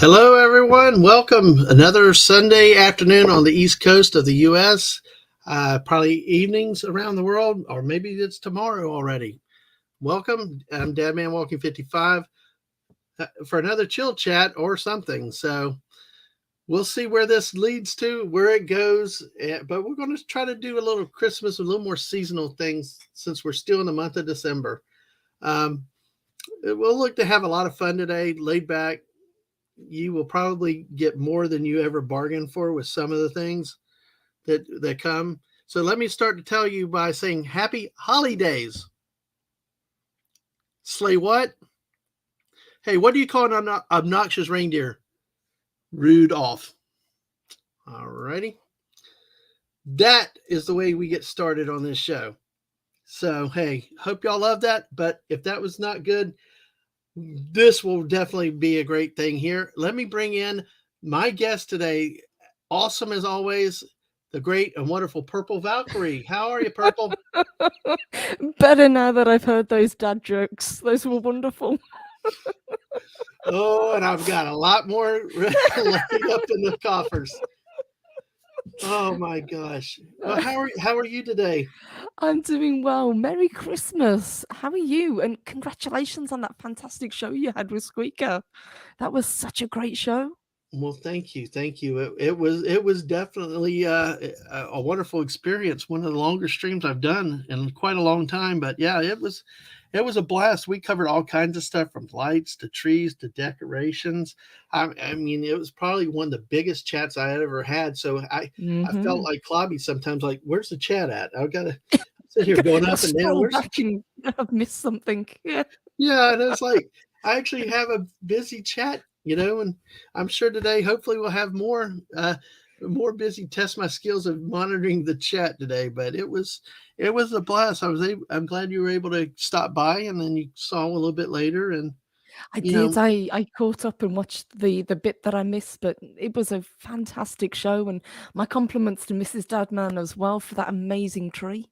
Hello, everyone. Welcome. Another Sunday afternoon on the East Coast of the U.S. Probably evenings around the world, or maybe it's tomorrow already. Welcome. I'm Dadman Walking 55 for another chill chat or something. So we'll see where this leads to, where it goes. But we're going to try to do a little Christmas, a little more seasonal things since we're still in the month of December. We'll look to have a lot of fun today, laid back. You will probably get more than you ever bargained for with some of the things that come. So let me start to tell you by saying happy holidays. Slay what? Hey, what do you call an obnoxious reindeer? Rudolph. All righty. That is the way we get started on this show. So, hey, hope y'all love that. But if that was not good, this will definitely be a great thing here. Let me bring in my guest today. Awesome as always, the great and wonderful Purple Valkyrie. How are you, Purple? Better now that I've heard those dad jokes. Those were wonderful. Oh, and I've got a lot more laying up in the coffers. Oh my gosh. Well, how are you today? I'm doing well. Merry Christmas. How are you? And congratulations on that fantastic show you had with Squeaker. That was such a great show. Well, thank you, thank you. It was definitely a wonderful experience. One of the longer streams I've done in quite a long time. But yeah, it was a blast. We covered all kinds of stuff from lights to trees to decorations. I mean, it was probably one of the biggest chats I had ever had. So I felt Mm-hmm. like Clobby sometimes. Like, where's the chat at? I've got to sit here going up and down. Scroll Where's the back and I've missed something. Yeah. Yeah, and it's like I actually have a busy chat, and I'm sure today, hopefully, we'll have more busy test my skills of monitoring the chat today. But it was a blast. I'm glad you were able to stop by, and then you saw a little bit later, and I you did. know, I caught up and watched the bit that I missed, but it was a fantastic show. And my compliments to Mrs. Dadman as well for that amazing tree.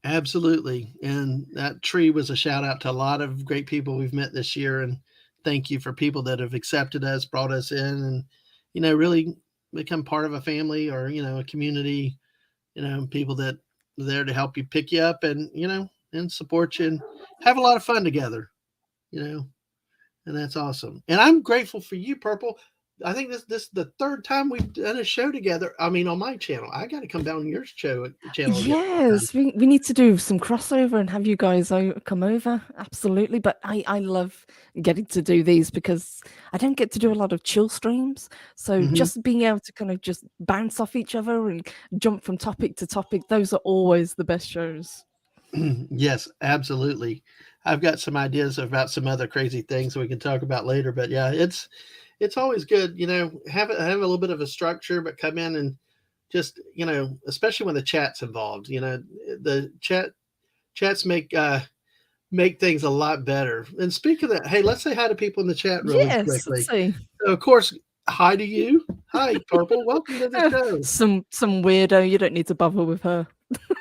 absolutely. And that tree was a shout out to a lot of great people we've met this year, and thank you for people that have accepted us, brought us in, and really become part of a family or a community. People that are there to help you pick you up and, and support you and have a lot of fun together, you know, and that's awesome. And I'm grateful for you, Purple. I think this is the third time we've done a show together. I mean, on my channel, I got to come down on your channel again sometime. Yes, we need to do some crossover and have you guys come over. Absolutely. But I love getting to do these because I don't get to do a lot of chill streams. So Hmm. just being able to kind of just bounce off each other and jump from topic to topic, those are always the best shows. Yes, absolutely. I've got some ideas about some other crazy things we can talk about later, but yeah, it's always good, have a little bit of a structure, but come in and just, especially when the chat's involved, the chats make things a lot better. And speaking of that, hey, let's say hi to people in the chat really Yes, let's quickly. see. So of course, hi to you. Hi, Purple. Welcome to the show. Some weirdo, you don't need to bother with her.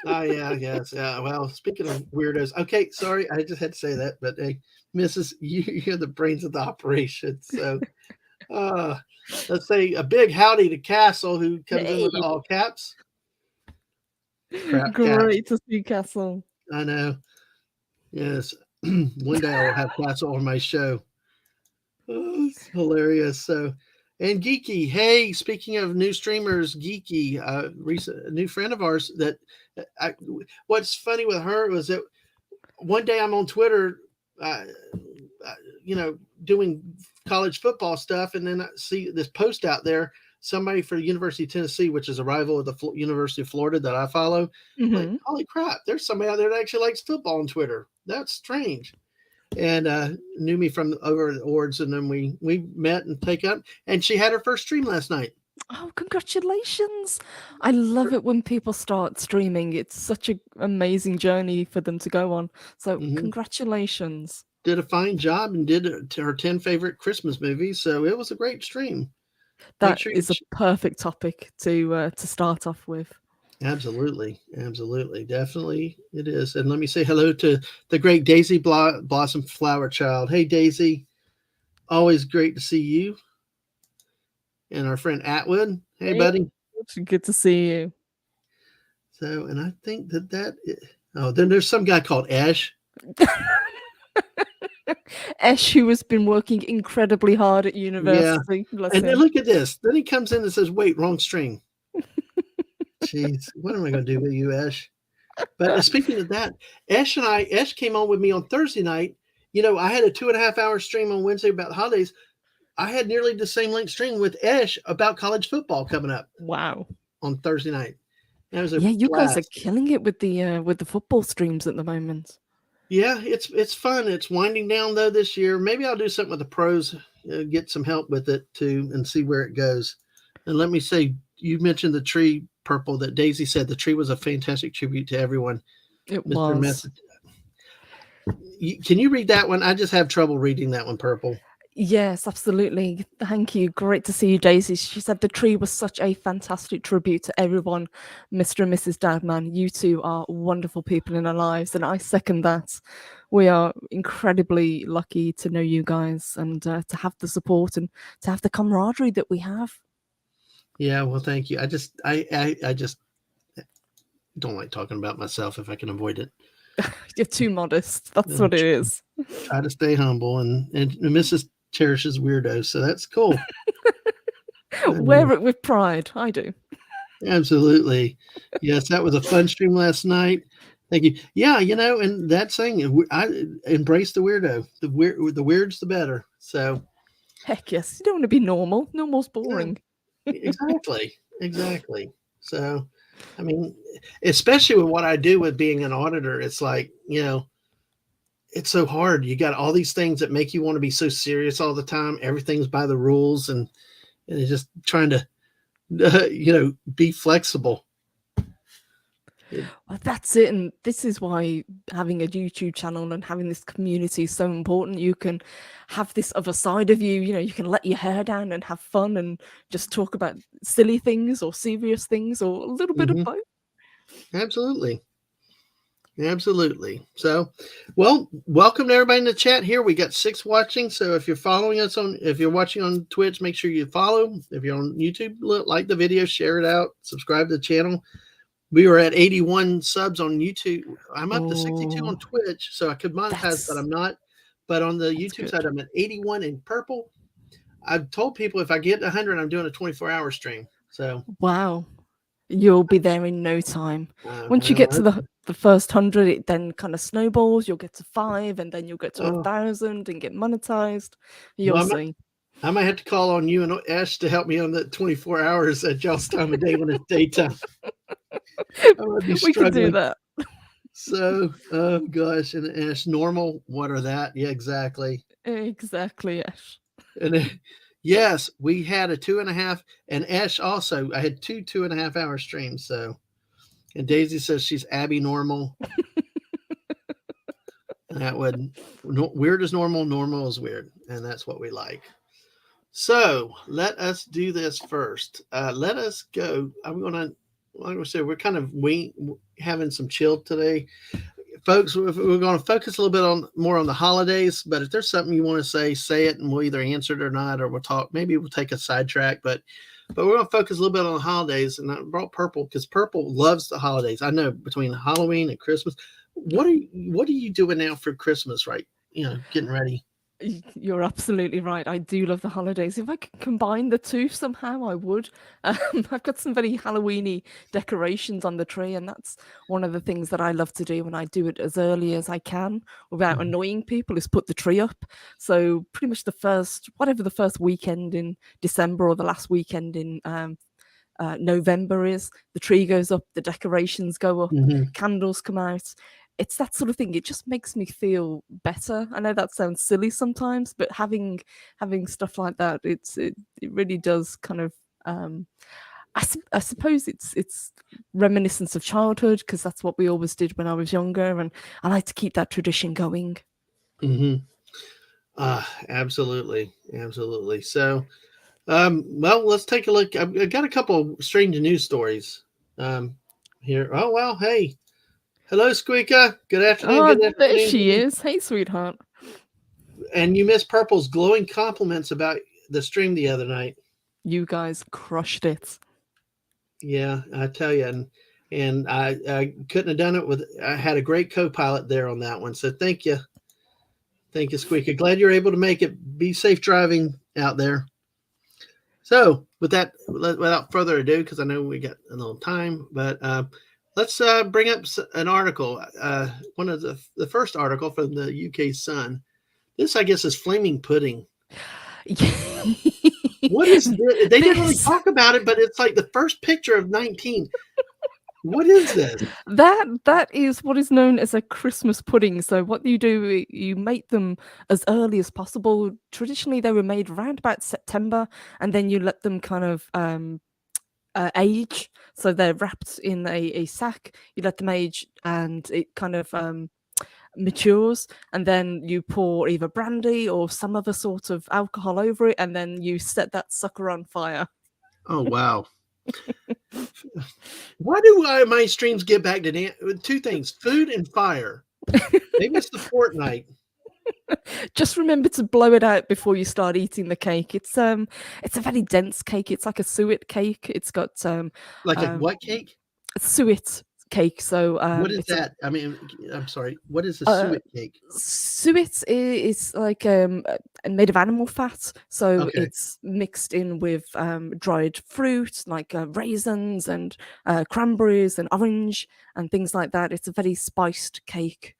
Oh yeah, yes, yeah. Well, speaking of weirdos, okay, sorry, I just had to say that, but hey, Mrs., you're the brains of the operation. So, uh, let's say a big howdy to Castle, who comes in Hey, with all caps. Crap caps. great to see Castle. I know. Yes. One day I will have Castle on my show. Oh, it's hilarious. So, and Geeky, hey, speaking of new streamers, Geeky, recent a new friend of ours that I, what's funny with her was that one day I'm on Twitter, uh, uh, you know, doing college football stuff, and then I see this post out there. Somebody for the University of Tennessee, which is a rival of the University of Florida that I follow. Like, Hmm. holy crap, there's somebody out there that actually likes football on Twitter. That's strange. And knew me from over at Ords, and then we met and take up. And she had her first stream last night. Oh, congratulations. I love it when people start streaming. It's such an amazing journey for them to go on. So, Hmm. congratulations. Did a fine job and did her 10 favorite Christmas movies. So it was a great stream. Make That sure you is a perfect topic to start off with. Absolutely, absolutely, definitely it is. And let me say hello to the great Daisy Blossom Flower Child. Hey, Daisy. always great to see you. And our friend Atwood. Hey, buddy. Good to see you. So, and I think then there's some guy called Ash. Ash, who has been working incredibly hard at university. Yeah. And then look at this. Then he comes in and says, wait, wrong stream. Jeez, what am I going to do with you, Ash? But speaking of that, Ash came on with me on Thursday night. I had a 2.5 hour stream on Wednesday about the holidays. I had nearly the same length stream with Ash about college football coming up. Wow. On Thursday night. You guys are killing it with the football streams at the moment. Yeah, it's fun. It's winding down though this year. Maybe I'll do something with the pros, get some help with it too, and see where it goes. And let me say, you mentioned the tree, Purple, that Daisy said the tree was a fantastic tribute to everyone. It was. Can you read that one? I just have trouble reading that one, Purple. Yes, absolutely. Thank you. Great to see you, Daisy. She said the tree was such a fantastic tribute to everyone. Mr. and Mrs. Dagman, you two are wonderful people in our lives, and I second that. We are incredibly lucky to know you guys and to have the support and to have the camaraderie that we have. Yeah, well, thank you. I just don't like talking about myself if I can avoid it. You're too modest. That's what it is. Try to stay humble, and Mrs. cherishes weirdos, so that's cool. Wear it with pride. I do. Absolutely. Yes, that was a fun stream last night. Thank you. Yeah, and that saying, I embrace the weirdo. The weird's the better. So, heck yes, you don't want to be normal. Normal's boring. Yeah, exactly. So, I mean, especially with what I do with being an auditor, it's like, it's so hard. You got all these things that make you want to be so serious all the time. Everything's by the rules, and it's just trying to, be flexible. Well, that's it. And this is why having a YouTube channel and having this community is so important. You can have this other side of you, you can let your hair down and have fun and just talk about silly things or serious things or a little bit of both. Absolutely. So, well, welcome to everybody in the chat here. We got 6 watching. So if you're watching on Twitch, make sure you follow. If you're on YouTube, like the video, share it out, subscribe to the channel. We were at 81 subs on YouTube. I'm up to 62 on Twitch, so I could monetize, but I'm not. But on the YouTube side, I'm at 81 in Purple. I've told people if I get 100, I'm doing a 24-hour stream. So wow. You'll be there in no time. Once you get to the first 100, it then kind of snowballs. You'll get to 5, and then you'll get to 1,000 and get monetized. You'll see. I might have to call on you and Ash to help me on the 24 hours at y'all's time of day when it's daytime. We can do that. So, oh gosh, and Ash, normal. What are that? Yeah, exactly. Exactly, Ash. And then, yes, we had a 2.5, and Ash also. I had 2.5 hour streams. So, and Daisy says she's Abby normal. That would weird is normal, normal is weird, and that's what we like. So let us do this first. Let us go. Like I said, we're kind of having some chill today, folks. We're going to focus a little bit more on the holidays. But if there's something you want to say it, and we'll either answer it or not, or we'll talk. Maybe we'll take a sidetrack, but we're going to focus a little bit on the holidays. And I brought Purple because Purple loves the holidays. I know between Halloween and Christmas. What are you doing now for Christmas? Right, getting ready. You're absolutely right. I do love the holidays. If I could combine the two somehow, I would. I've got some very Halloween-y decorations on the tree, and that's one of the things that I love to do when I do it as early as I can without annoying people, is put the tree up. So pretty much the first weekend in December or the last weekend in November is, the tree goes up, the decorations go up, candles come out. It's that sort of thing. It just makes me feel better. I know that sounds silly sometimes, but having stuff like that, it really does kind of. I suppose it's reminiscence of childhood, because that's what we always did when I was younger, and I like to keep that tradition going. Absolutely. So, well, let's take a look. I've got a couple of strange news stories here. Oh well, hey. Hello, Squeaker. Good afternoon. There she is. Hey, sweetheart. and you missed Purple's glowing compliments about the stream the other night. You guys crushed it. Yeah, I tell you, and I couldn't have done it with. I had a great co-pilot there on that one, so thank you, Squeaky. Glad you're able to make it. Be safe driving out there. So, with that, without further ado, because I know we got a little time, but let's bring up an article. One of the first article from the UK Sun. This, I guess, is flaming pudding. What is this? They didn't really talk about it, but it's like the first picture of 19. What is this? That is what is known as a Christmas pudding. So what you do, you make them as early as possible. Traditionally, they were made around about September, and then you let them kind of age. So they're wrapped in a sack. You let them age, and it kind of matures, and then you pour either brandy or some other sort of alcohol over it, and then you set that sucker on fire. Oh wow. Why do my streams get back to two things: food and fire? Maybe it's the Fortnite. Just remember to blow it out before you start eating the cake. It's a very dense cake. It's like a suet cake. It's got like a what cake? Suet cake. So what is that? I mean, I'm sorry. What is a suet cake? Suet is like made of animal fat. So it's mixed in with dried fruit like raisins and cranberries and orange and things like that. It's a very spiced cake.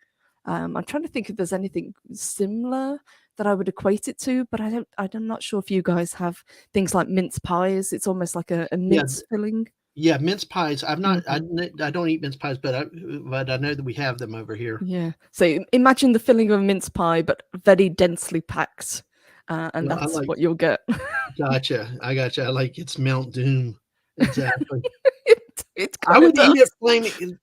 I'm trying to think if there's anything similar that I would equate it to, but I'm not sure if you guys have things like mince pies. It's almost like a mince filling. Yeah, mince pies. I've not. I don't eat mince pies, but I know that we have them over here. Yeah. So imagine the filling of a mince pie, but very densely packed, and that's what you'll get. Gotcha. I gotcha. I like it's Mount Doom. Exactly. I would eat it flaming.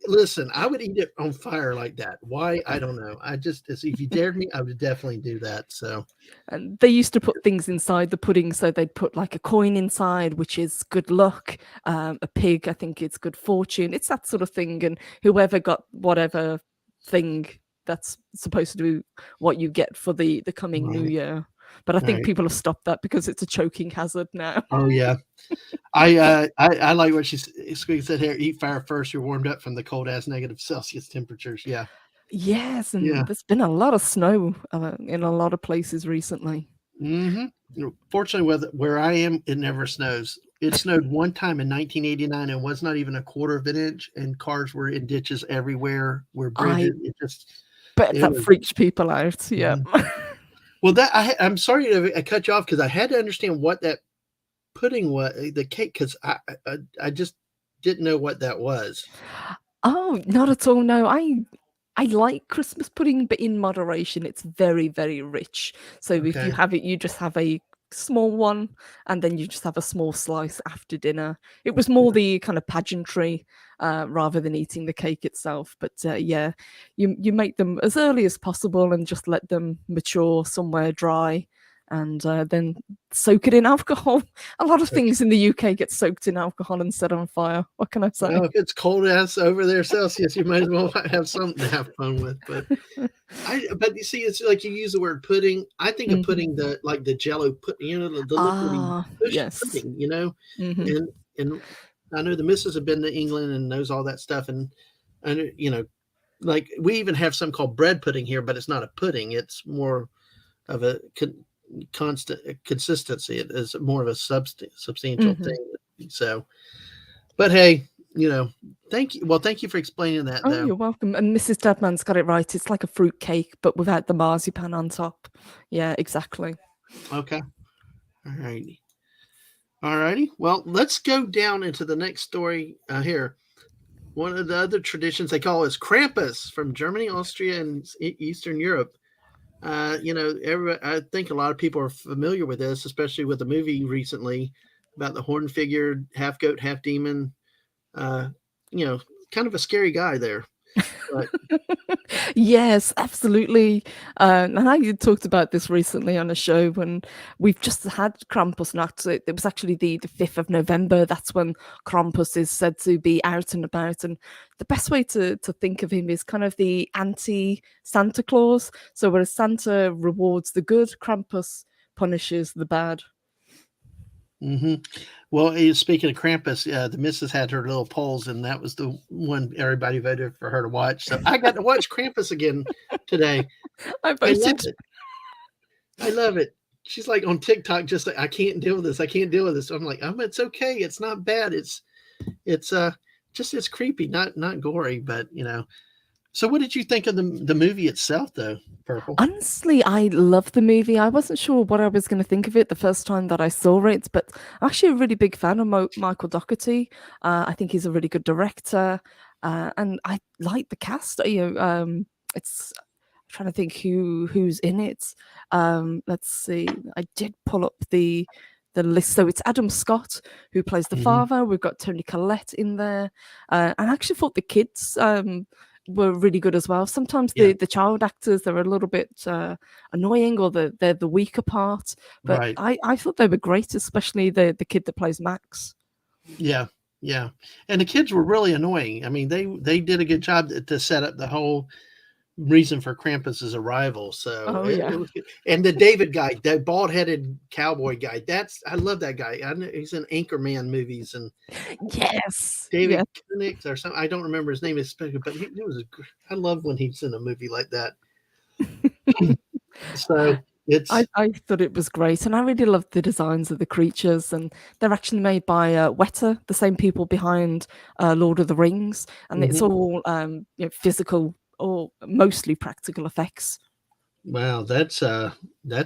Listen, I would eat it on fire like that. Why? I don't know. If you dared me, I would definitely do that. So, and they used to put things inside the pudding, so they'd put like a coin inside, which is good luck. A pig, I think it's good fortune. It's that sort of thing, and whoever got whatever thing, that's supposed to be what you get for the coming new year. But I think people have stopped that because it's a choking hazard now. Oh yeah, I like what Squeaky said here. Eat fire first. You're warmed up from the cold ass negative Celsius temperatures. Yeah. Yes, and there's been a lot of snow in a lot of places recently. Mm-hmm. Fortunately, where I am, it never snows. It snowed one time in 1989 and was not even a quarter of an inch, and cars were in ditches everywhere. Where bridges, that freaked people out. Yeah. Mm-hmm. Well, I'm sorry to cut you off because I had to understand what that pudding was, the cake, because I just didn't know what that was. Oh, not at all. No, I like Christmas pudding, but in moderation. It's very, very rich. So if you have it, you just have a small one, and then you just have a small slice after dinner. It was more the kind of pageantry rather than eating the cake itself. But yeah, you make them as early as possible and just let them mature somewhere dry, and then soak it in alcohol. A lot of things in the UK get soaked in alcohol and set on fire. What can I say? Well, if it's cold ass over there Celsius, you might as well have something to have fun with. But you see, it's like you use the word pudding. I think of pudding like the Jello pudding, the liquidy pudding, and I know the missus have been to England and knows all that stuff, and like we even have some called bread pudding here, but it's not a pudding. It's more of a constant consistency. It is more of a substantial thing. So, but hey, thank you. Well, thank you for explaining that. Oh, you're welcome. And Mrs. Deadman's got it right. It's like a fruit cake, but without the marzipan on top. Yeah, exactly. Okay. All righty. Well, let's go down into the next story here. One of the other traditions they call is Krampus from Germany, Austria, and Eastern Europe. I think a lot of people are familiar with this, especially with the movie recently about the horn-figured half goat, half demon. Kind of a scary guy there. But Yes, absolutely. And I talked about this recently on a show when we've just had Krampus Nacht. It was actually the 5th of November. That's when Krampus is said to be out and about. And the best way to think of him is kind of the anti Santa Claus. So whereas Santa rewards the good, Krampus punishes the bad. hmm well, speaking of Krampus, the missus had her little polls, and that was the one everybody voted for her to watch. So I got to watch Krampus again today. I I love voted. it. I love it. She's like on TikTok, just like, I can't deal with this. I can't deal with this. I'm like, it's okay. It's not bad. It's just it's creepy, not gory, but you know. So what did you think of the movie itself though, Purple? Honestly, I love the movie. I wasn't sure what I was going to think of it the first time that I saw it, but I'm actually a really big fan of Michael Dougherty. I think he's a really good director, and I like the cast. It's I'm trying to think who's in it. Let's see. I did pull up the list. So it's Adam Scott who plays the hmm father. We've got Tony Collette in there, and I actually thought the kids were really good as well. Sometimes Yeah, the child actors, they're a little bit annoying, or they're the weaker part. But right. I thought they were great, especially the kid that plays Max. Yeah, yeah. And the kids were really annoying. I mean, they did a good job to set up the whole reason for Krampus's arrival. So Oh it yeah. was good. And the David guy, that bald headed cowboy guy, I love that guy. I know he's in Anchorman movies and Yes. David Yeah. Koenig or something. I don't remember his name especially, but I love when he's in a movie like that. So it's I thought it was great, and I really loved the designs of the creatures, and they're actually made by Weta, the same people behind Lord of the Rings, and it's mhm. all physical or mostly practical effects. Wow, that's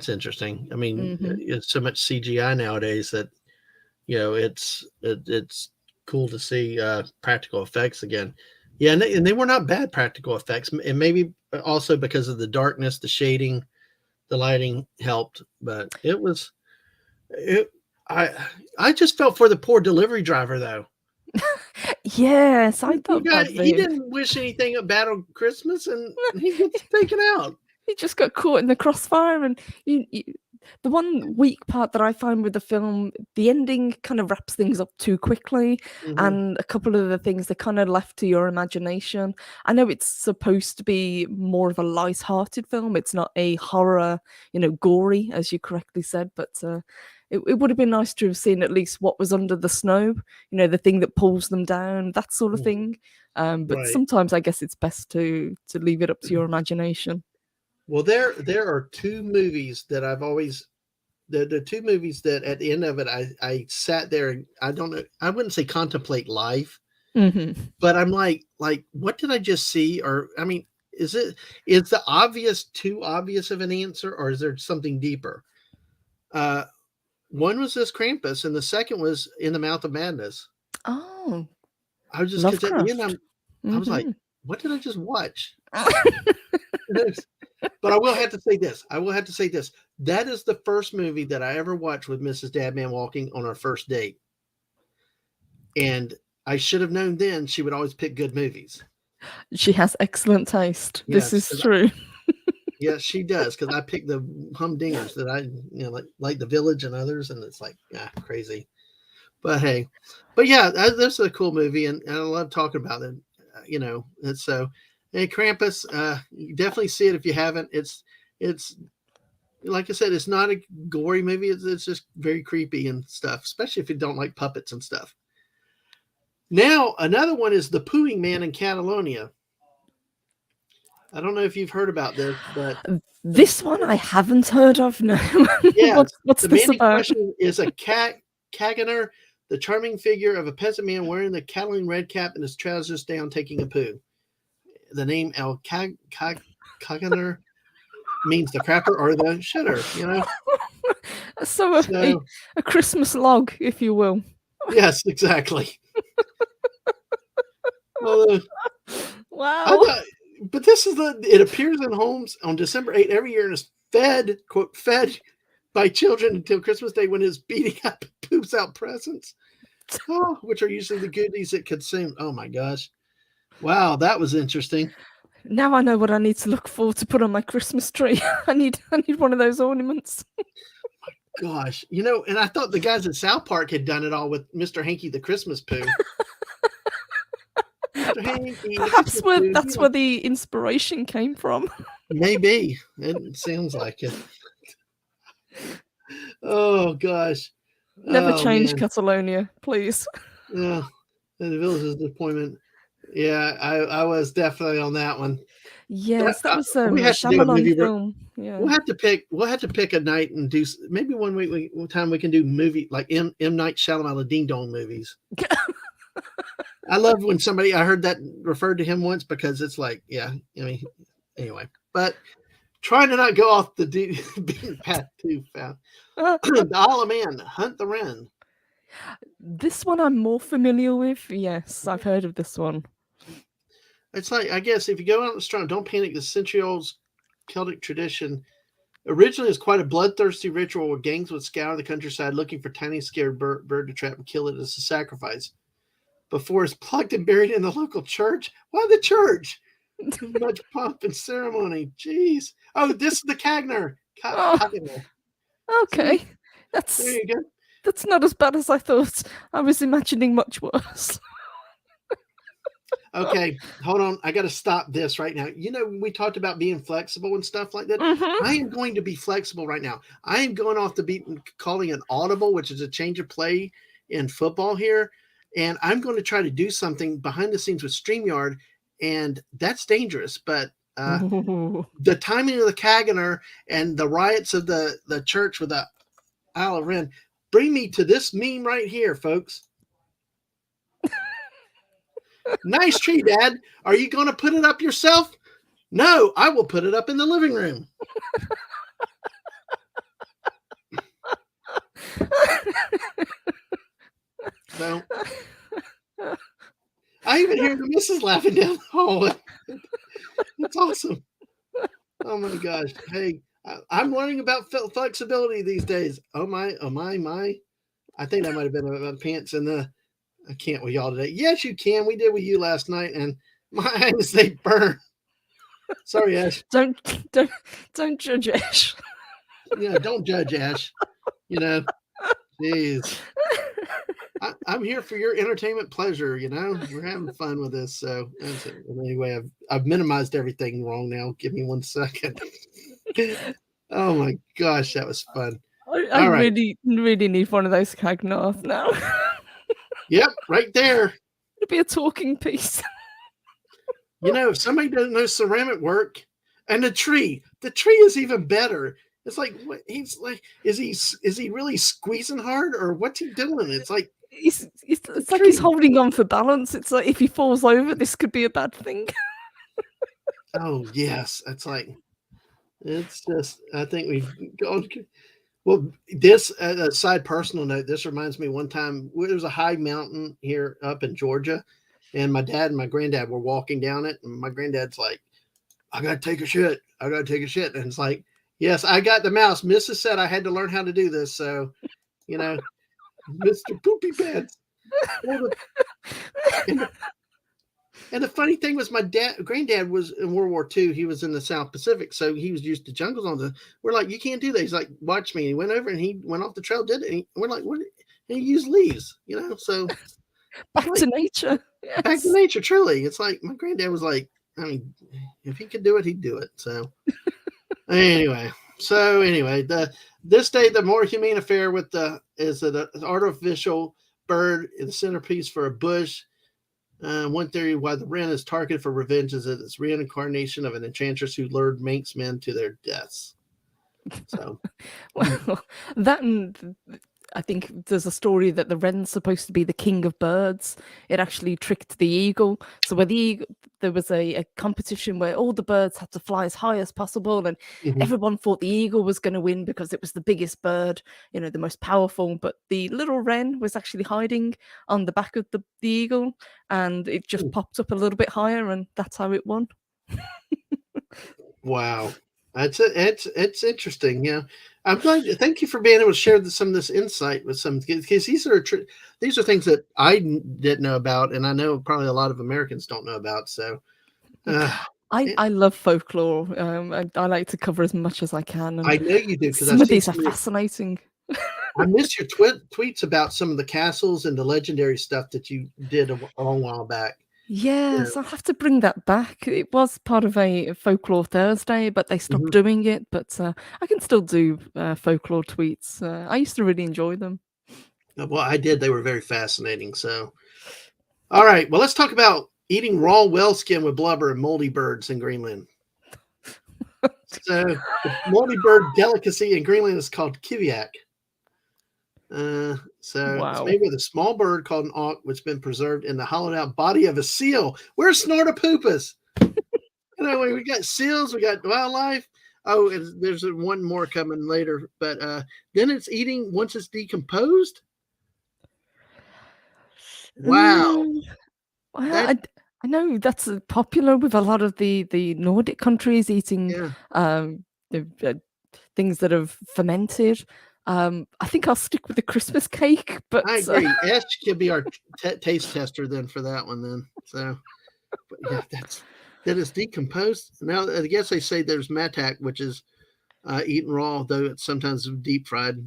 interesting. I mean, Hmm. it's so much CGI nowadays that it's cool to see practical effects again. Yeah, and they were not bad practical effects, and maybe also because of the darkness, the shading, the lighting helped. But it. I I just felt for the poor delivery driver though. Yes, I thought that He the didn't wish anything bad on Christmas, and he gets taken out. he just got caught in the crossfire, and you the one weak part that I find with the film, the ending kind of wraps things up too quickly, hmm and a couple of the things, they kind of left to your imagination. I know it's supposed to be more of a light-hearted film. It's not a horror, gory, as you correctly said, but it would have been nice to have seen at least what was under the snow, the thing that pulls them down, that sort of thing. But Right. sometimes I guess it's best to leave it up to your imagination. Well, there are two movies that I've always the two movies that at the end of it I sat there and I don't know, I wouldn't say contemplate life, Mhm. but I'm like what did I just see? Or I mean, is the obvious too obvious of an answer, or is there something deeper? Uh one was this Krampus, and the second was In the Mouth of Madness. Oh, I was just because at the end Lovecraft. I was like, Mhm. what did I just watch? But I will have to say this. I will have to say this. That is the first movie that I ever watched with Mrs. Dadman Walking on our first date. And I should have known then she would always pick good movies. She has excellent taste. This Yes, is true. yes, she does. Because I picked the humdingers that like The Village and others, and it's like, crazy. But hey, but yeah, this is a cool movie, and I love talking about it. And so, hey, Krampus, you definitely see it if you haven't. It's like I said, it's not a gory movie. It's just very creepy and stuff, especially if you don't like puppets and stuff. Now, another one is The Pooing Man in Catalonia. I don't know if you've heard about this, but the, This one I haven't heard of, no. yes, What's the this man in about? question is a Kaganer, the charming figure of a peasant man wearing the Catalan red cap and his trousers down, taking a poo. The name Kaganer means the crapper or the shitter. So So, a Christmas log, if you will. yes, exactly. Well, I Wow. thought, but it appears in homes on December 8th every year and is fed, quote, fed by children until Christmas Day when it's beating up and poops out presents, which are usually the goodies it consumed. Oh my gosh. Wow, that was interesting. Now I know what I need to look for to put on my Christmas tree. I need one of those ornaments. Gosh, and I thought the guys at South Park had done it all with Mr. Hanky the Christmas Poo. Mr. Hanky the Perhaps Christmas Poo. that's where the inspiration came from. Maybe. It sounds like it. Oh gosh. Never Oh change man. Catalonia, please. Yeah. The Village's Disappointment. Yeah, I was definitely on that one. Yes, that was We have to do a Shyamalan movie. film. Yeah. We'll have to pick a night and do maybe one week. One time we can do movie like M Night Shyamalan Ding Dong movies. I love when I heard that referred to him once because it's like, yeah, I mean, anyway, but trying to not go off the beaten path too fast. The Isle of Man, Hunt the Wren. This one I'm more familiar with. Yes, I've heard of this one. It's like, I guess if you go out and strong, don't panic. The century-old Celtic tradition originally is quite a bloodthirsty ritual where gangs would scour the countryside looking for tiny scared bird to trap and kill it as a sacrifice. Before it's plucked and buried in the local church. Why the church? Too much pomp and ceremony. Jeez. Oh, this is the Cagner. Okay. There you go. That's not as bad as I thought. I was imagining much worse. Okay, hold on. I got to stop this right now. We talked about being flexible and stuff like that. Mm-hmm. I am going to be flexible right now. I am going off the beat and calling an audible, which is a change of play in football here. And I'm going to try to do something behind the scenes with StreamYard. And that's dangerous. But the timing of the Caganer and the riots of the church with the Isle of Wren bring me to this meme right here, folks. Nice tree, Dad. Are you going to put it up yourself? No, I will put it up in the living room. So, I even hear the missus laughing down the hallway. That's awesome. Oh my gosh. Hey, I'm learning about flexibility these days. Oh my. I think that might have been about pants in the. I can't with y'all today. Yes, you can. We did with you last night, and my eyes they burn. Sorry, Ash. Don't judge Ash. Yeah, don't judge Ash. Jeez. I'm here for your entertainment pleasure. We're having fun with this. So anyway, I've minimized everything wrong now. Give me 1 second. Oh my gosh, that was fun. I really need one of those Cagnar now. Yep, right there. It'd be a talking piece. If somebody doesn't know ceramic work, and the tree is even better. It's like, what he's like, is he really squeezing hard, or what's he doing? It's like it's like he's holding on for balance. It's like if he falls over, this could be a bad thing. Oh yes, it's just. I think we've gone. Well, this side personal note. This reminds me one time there was a high mountain here up in Georgia, and my dad and my granddad were walking down it, and my granddad's like, "I gotta take a shit. I gotta take a shit," and it's like, "Yes, I got the mouse." Mrs. said I had to learn how to do this, so Mr. Poopy Pants. And the funny thing was, my granddad was in World War II. He was in the South Pacific, so he was used to jungles. We're like, you can't do that. He's like, watch me. And he went over and he went off the trail, did it. And we're like, what? And he used leaves, So back to nature. Yes. Back to nature, truly. It's like my granddad was like, I mean, if he could do it, he'd do it. So anyway, this day the more humane affair is an artificial bird in the centerpiece for a bush. One theory why the wren is targeted for revenge is that it's reincarnation of an enchantress who lured Manx men to their deaths. So, well, I think there's a story that the wren's supposed to be the king of birds. It actually tricked the eagle. So there was a competition where all the birds had to fly as high as possible, and everyone thought the eagle was going to win because it was the biggest bird, the most powerful. But the little wren was actually hiding on the back of the eagle, and it just popped up a little bit higher, and that's how it won. Wow. It's interesting. Yeah, I'm glad. Thank you for being able to share some of this insight with some kids, because these are things that didn't know about, and I know probably a lot of Americans don't know about. So, uh, it, I love folklore. I like to cover as much as I can, and I know you do because I've some of seen these are some of your. fascinating. I miss your tweets about some of the castles and the legendary stuff that you did a long while back. Yeah. Yes, I'll have to bring that back. It was part of a folklore Thursday, but they stopped Mhm. doing it. But I can still do folklore tweets. I used to really enjoy them. Well, I did. They were very fascinating. So, all right. Well, let's talk about eating raw whale skin with blubber and moldy birds in Greenland. So, the moldy bird delicacy in Greenland is called kiviak. So it's Wow. made with a small bird called an auk, which has been preserved in the hollowed out body of a seal. Where's Snortopoopas? We got seals, we got wildlife. Oh, and there's one more coming later, but then it's eating once it's decomposed. Wow, Mm, well, that I know that's popular with a lot of the Nordic countries eating yeah, the, things that have fermented. I think I'll stick with the Christmas cake, but I agree. Ash could be our taste tester then for that one then. So, but yeah, that is decomposed. Now I guess they say there's matak, which is eaten raw, though it's sometimes deep fried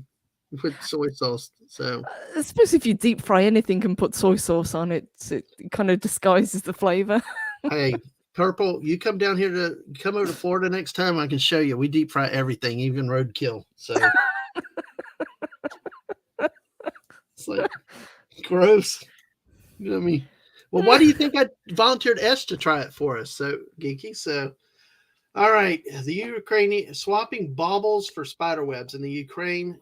with soy sauce. So, I suppose if you deep fry anything and put soy sauce on it, it kind of disguises the flavor. hey, Purple, you come down here to come over to Florida next time. I can show you. We deep fry everything, even roadkill. So it's like gross. You know what I mean? Well, why do you think I volunteered S to try it for us? So geeky. So, all right, the Ukrainian swapping baubles for spider webs in the Ukraine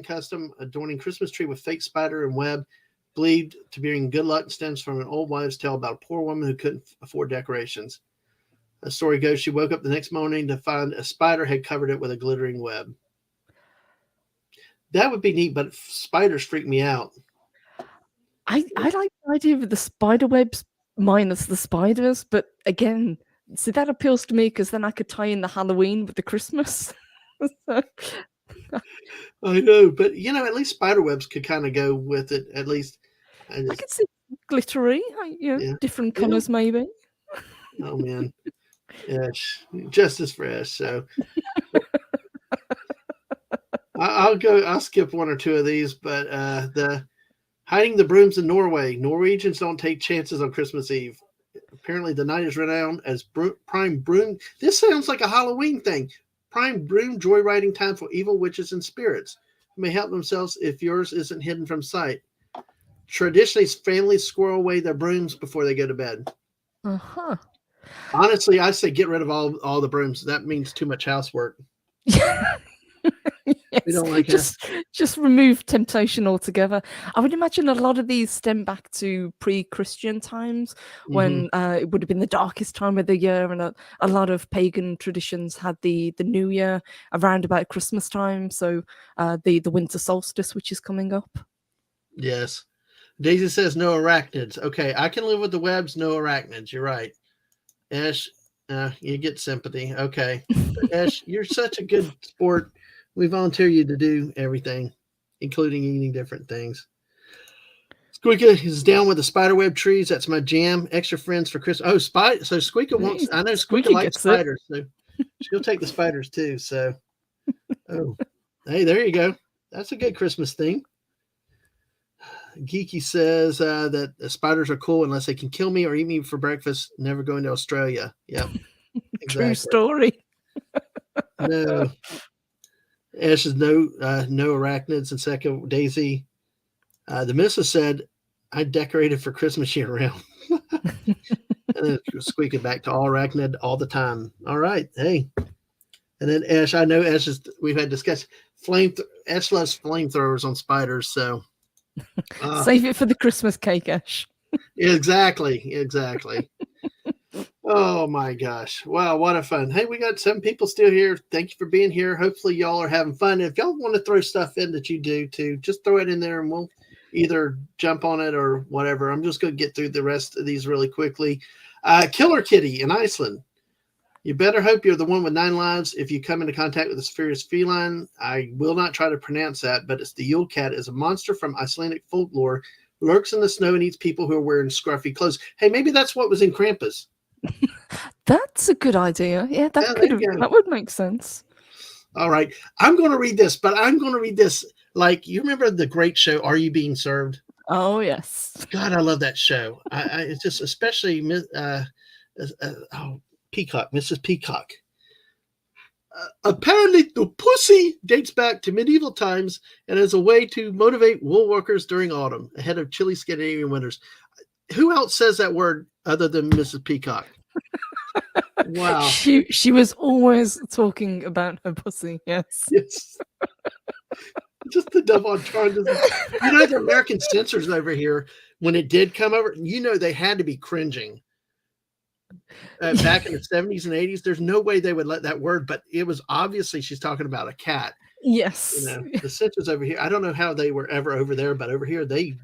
custom adorning Christmas tree with fake spider and web, believed to bring good luck, stems from an old wives' tale about a poor woman who couldn't afford decorations. The story goes she woke up the next morning to find a spider had covered it with a glittering web. That would be neat, but spiders freak me out. I like the idea of the spider webs minus the spiders, but again, see that appeals to me because then I could tie in the Halloween with the Christmas. So, I know, but at least spider webs could kind of go with it. At least, I I just could see glittery, yeah, different yeah. colors maybe. Oh man, yes, justice for us. So I'll go. I'll skip one or two of these, but the hiding the brooms in Norway. Norwegians don't take chances on Christmas Eve. Apparently, the night is renowned as prime broom. This sounds like a Halloween thing. Prime broom joyriding time for evil witches and spirits who may help themselves if yours isn't hidden from sight. Traditionally, families squirrel away their brooms before they go to bed. Uh-huh. Honestly, I say get rid of all the brooms. That means too much housework. We Yes, don't like it. just remove temptation altogether. I would imagine a lot of these stem back to pre-Christian times Mm-hmm. when it would have been the darkest time of the year, and a lot of pagan traditions had the New Year around about Christmas time. So the winter solstice, which is coming up. Yes. Daisy says no arachnids. Okay, I can live with the webs, no arachnids. You're right. Ash, you get sympathy. Okay. But Ash, you're such a good sport. We volunteer you to do everything, including eating different things. Squeaka is down with the spiderweb trees. That's my jam. Extra friends for Chris. Oh, so Squeaka wants. Hey, I know Squeaka Squeaky likes gets it. spiders, so she'll take the spiders too. So, oh, hey, there you go. That's a good Christmas thing. Geeky says that the spiders are cool unless they can kill me or eat me for breakfast. Never going to Australia. Yep, True exactly. story. No, Ash is no arachnids. And second, Daisy, the missus said, I decorated for Christmas year round. And then squeaking back to all arachnid all the time. All right, hey. And then Ash, I know Ash is. We've had discussion. Ash loves flamethrowers on spiders, so Save it for the Christmas cake, Ash. exactly. Oh my gosh! Wow, what a fun! Hey, we got some people still here. Thank you for being here. Hopefully, y'all are having fun. If y'all want to throw stuff in that you do too, just throw it in there, and we'll either jump on it or whatever. I'm just going to get through the rest of these really quickly. Killer Kitty in Iceland. You better hope you're the one with 9 lives if you come into contact with this furious feline. I will not try to pronounce that, but it's the Yule Cat. Is a monster from Icelandic folklore, lurks in the snow and eats people who are wearing scruffy clothes. Hey, maybe that's what was in Krampus. That's a good idea. Yeah, Yeah, there you go. that would make sense. All right. I'm going to read this, but I'm going to read this like, you remember the great show, Are You Being Served? Oh, yes. God, I love that show. It's just especially Peacock, Mrs. Peacock. Apparently, the pussy dates back to medieval times and is a way to motivate wool workers during autumn, ahead of chilly Scandinavian winters. Who else says that word other than Mrs. Peacock? Wow. She was always talking about her pussy. Yes. Yes. Just the double entendre. The American censors over here, when it did come over, they had to be cringing. Back in the 70s and 80s, there's no way they would let that word, but it was obviously she's talking about a cat. Yes. The censors over here, I don't know how they were ever over there, but over here they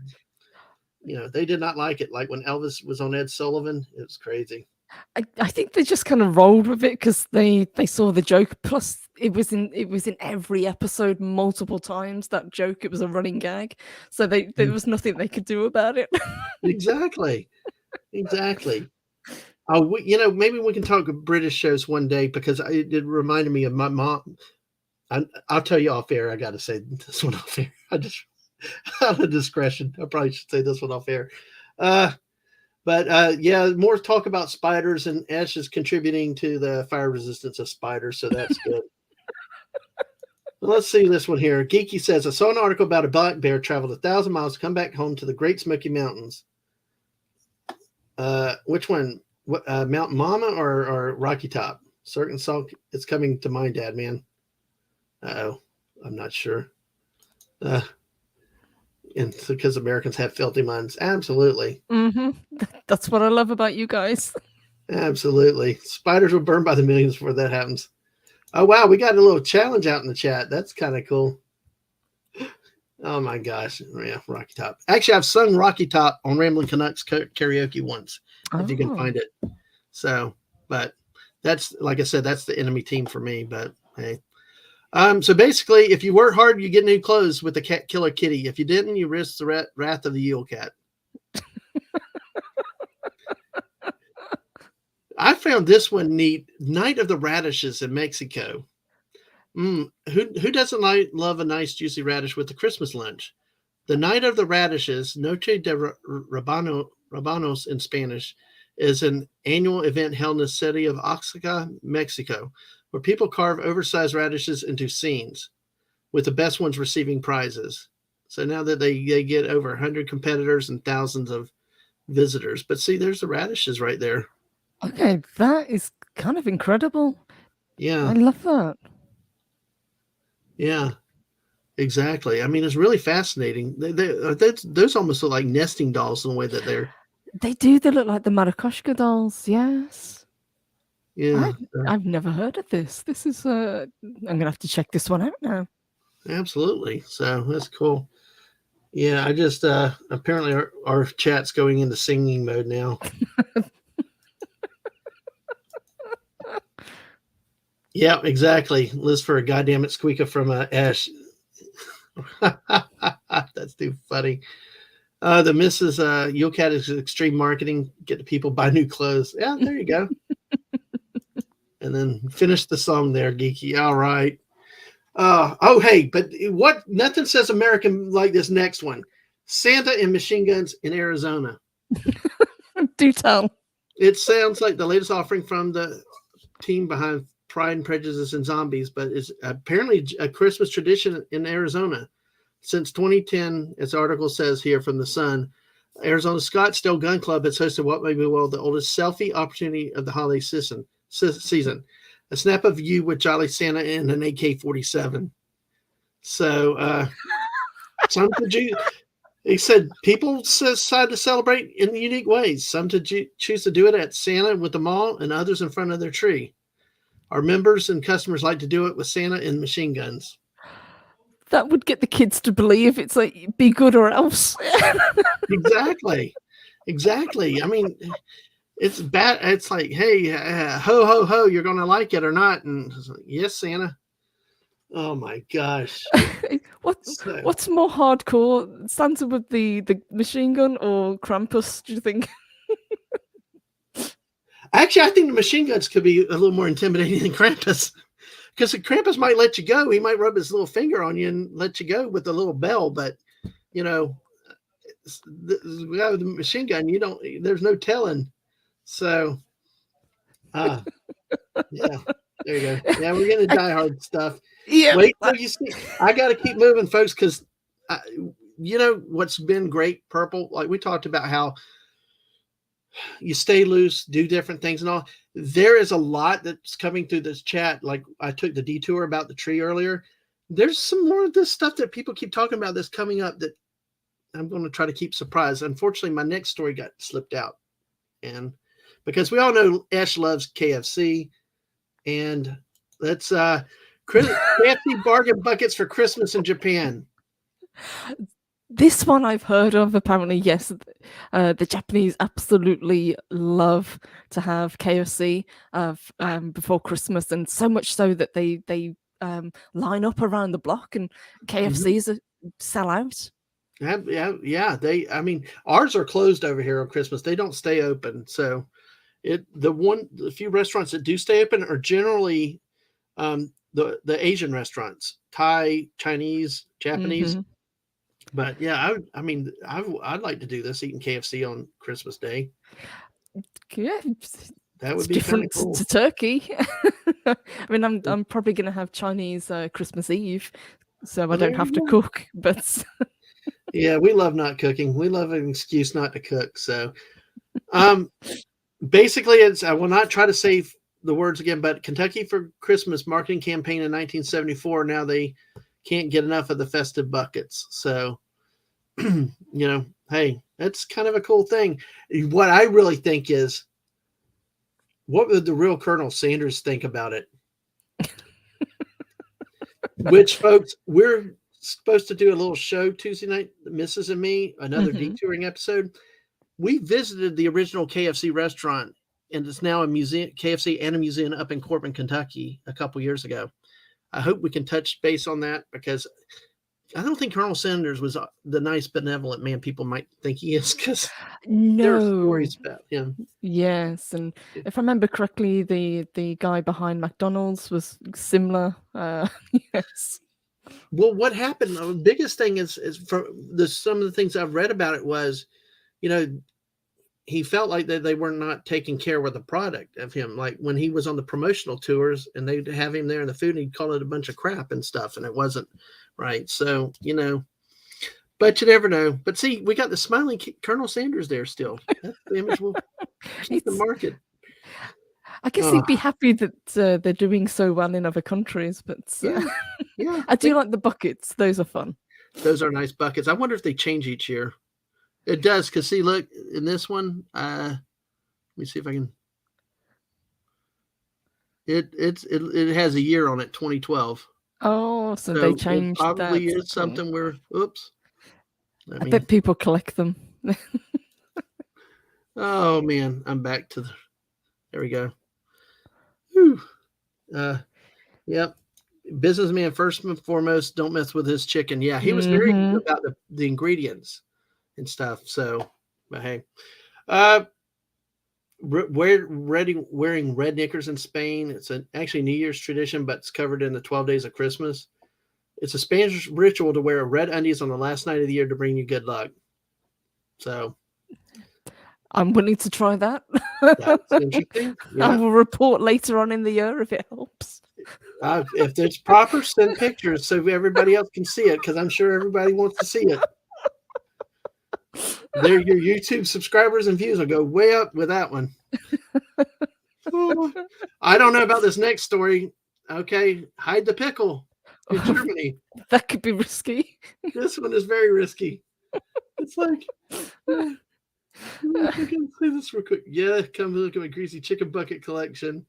did not like it. Like when Elvis was on Ed Sullivan, it was crazy. I think they just kind of rolled with it because they saw the joke. Plus, it was in every episode multiple times. That joke, it was a running gag, so there was nothing they could do about it. Exactly. Maybe we can talk British shows one day, because it reminded me of my mom. I'll tell you off air. I got to say this one off air. I just out of discretion, I probably should say this one off air. But more talk about spiders, and Ash is contributing to the fire resistance of spiders, so that's good. Let's see this one here. Geeky says, I saw an article about a black bear traveled 1,000 miles to come back home to the Great Smoky Mountains. Which one? Mount Mama or Rocky Top? Certain song, it's coming to mind, Dad, man. Uh-oh, I'm not sure. And because Americans have filthy minds. Absolutely. Mm-hmm. That's what I love about you guys. Absolutely. Spiders will burn by the millions before that happens. Oh, wow. We got a little challenge out in the chat. That's kind of cool. Oh, my gosh. Yeah, Rocky Top. Actually, I've sung Rocky Top on Rambling Canucks karaoke once, if you can find it. So, but that's, like I said, that's the enemy team for me. But, hey. So basically, if you work hard, you get new clothes with the cat killer kitty. If you didn't, you risk the wrath of the Yule Cat. I found this one neat. Night of the Radishes in Mexico. Who doesn't love a nice juicy radish with the Christmas lunch? The Night of the Radishes, Noche de Rabanos in Spanish, is an annual event held in the city of Oaxaca, Mexico, where people carve oversized radishes into scenes, with the best ones receiving prizes. So now that they get over 100 competitors and thousands of visitors. But see, there's the radishes right there. Okay, that is kind of incredible. Yeah. I love that. Yeah, exactly. I mean, it's really fascinating. Those almost look like nesting dolls in the way that they're... They do. They look like the Marakoshka dolls, yes. Yeah. I've never heard of this. This is I'm gonna have to check this one out now. Absolutely. So that's cool. Yeah, I just apparently our chat's going into singing mode now. Yeah, exactly. Liz for a goddamn it squeaker from Ash. That's too funny. The Mrs. Yule Cat is extreme marketing. Get the people buy new clothes. Yeah, there you go. And then finish the song there, Geeky. All right. Hey, but what? Nothing says American like this next one. Santa and machine guns in Arizona. Do tell. It sounds like the latest offering from the team behind Pride and Prejudice and Zombies, but it's apparently a Christmas tradition in Arizona. Since 2010, as the article says here from The Sun, Arizona Scottsdale Gun Club has hosted what may be the oldest selfie opportunity of the holiday season. A snap of you with Jolly Santa and an AK-47. So, he said people decide to celebrate in unique ways. Some choose to do it at Santa with the mall, and others in front of their tree. Our members and customers like to do it with Santa and machine guns. That would get the kids to believe it's like be good or else. Exactly. I mean, it's bad. It's like, hey, ho ho ho, you're gonna like it or not? And it's like, yes, Santa. Oh my gosh. So, What's more hardcore, Santa with the machine gun or Krampus? Do you think? actually, I think the machine guns could be a little more intimidating than Krampus. Because the Krampus might let you go. He might rub his little finger on you and let you go with a little bell. But, you know, the machine gun, there's no telling. So, yeah, there you go. Yeah, we're getting to Die Hard stuff. Yeah. Wait till you see. I got to keep moving, folks, because what's been great, Purple? Like we talked about how you stay loose, do different things and all. There is a lot that's coming through this chat. Like I took the detour about the tree earlier. There's some more of this stuff that people keep talking about that's coming up that I'm going to try to keep surprised. Unfortunately, my next story got slipped out. And because we all know Ash loves KFC, and that's KFC bargain buckets for Christmas in Japan. This one I've heard of. Apparently, yes, the Japanese absolutely love to have KFC before Christmas, and so much so that they line up around the block, and KFCs sell out. Yeah. I mean, ours are closed over here on Christmas. They don't stay open. So the few restaurants that do stay open are generally the Asian restaurants, Thai, Chinese, Japanese. But yeah, I'd like to do this, eating KFC on Christmas Day. Yeah, that would be different cool. to turkey. I mean, I'm probably going to have Chinese Christmas Eve, so I don't have to cook. But yeah, we love not cooking. We love an excuse not to cook. So, basically, I will not try to say the words again, but Kentucky for Christmas marketing campaign in 1974. Now they can't get enough of the festive buckets. So, hey, that's kind of a cool thing. What I really think is, what would the real Colonel Sanders think about it? Which, folks, we're supposed to do a little show Tuesday night, Mrs. and Me, another detouring episode. We visited the original KFC restaurant, and it's now a museum, KFC and a museum up in Corbin, Kentucky, a couple years ago. I hope we can touch base on that, because I don't think Colonel Sanders was the nice, benevolent man people might think he is, because there are stories about him. Yes, and if I remember correctly, the guy behind McDonald's was similar. Yes. Well, what happened? The biggest thing is from some of the things I've read about it was, he felt like that they were not taking care of the product of him. Like when he was on the promotional tours and they'd have him there in the food, and he'd call it a bunch of crap and stuff, and it wasn't right. So, but you never know. But see, we got the smiling Colonel Sanders there still. That's the image we'll keep the market. I guess he'd be happy that they're doing so well in other countries, but yeah. I do like the buckets. Those are fun. Those are nice buckets. I wonder if they change each year. It does, because see, look, in this one, let me see if I can. It has a year on it, 2012. Oh, so they changed it probably that. Is something where, oops. I bet people collect them. Oh man, I'm back to there we go. Whew. Yep. Businessman, first and foremost, don't mess with his chicken. Yeah, he was very good about the ingredients and stuff. So, but hey, wearing red knickers in Spain. It's actually New Year's tradition, but it's covered in the 12 days of Christmas. It's a Spanish ritual to wear red undies on the last night of the year to bring you good luck. So, I'm willing to try that. That's interesting. Yeah. I will report later on in the year if it helps. If there's proper, send pictures so everybody else can see it, because I'm sure everybody wants to see it. Your YouTube subscribers and views will go way up with that one. I don't know about this next story. Okay, hide the pickle in Germany. That could be risky. This one is very risky. It's like, I can say this real quick. Yeah, come look at my greasy chicken bucket collection.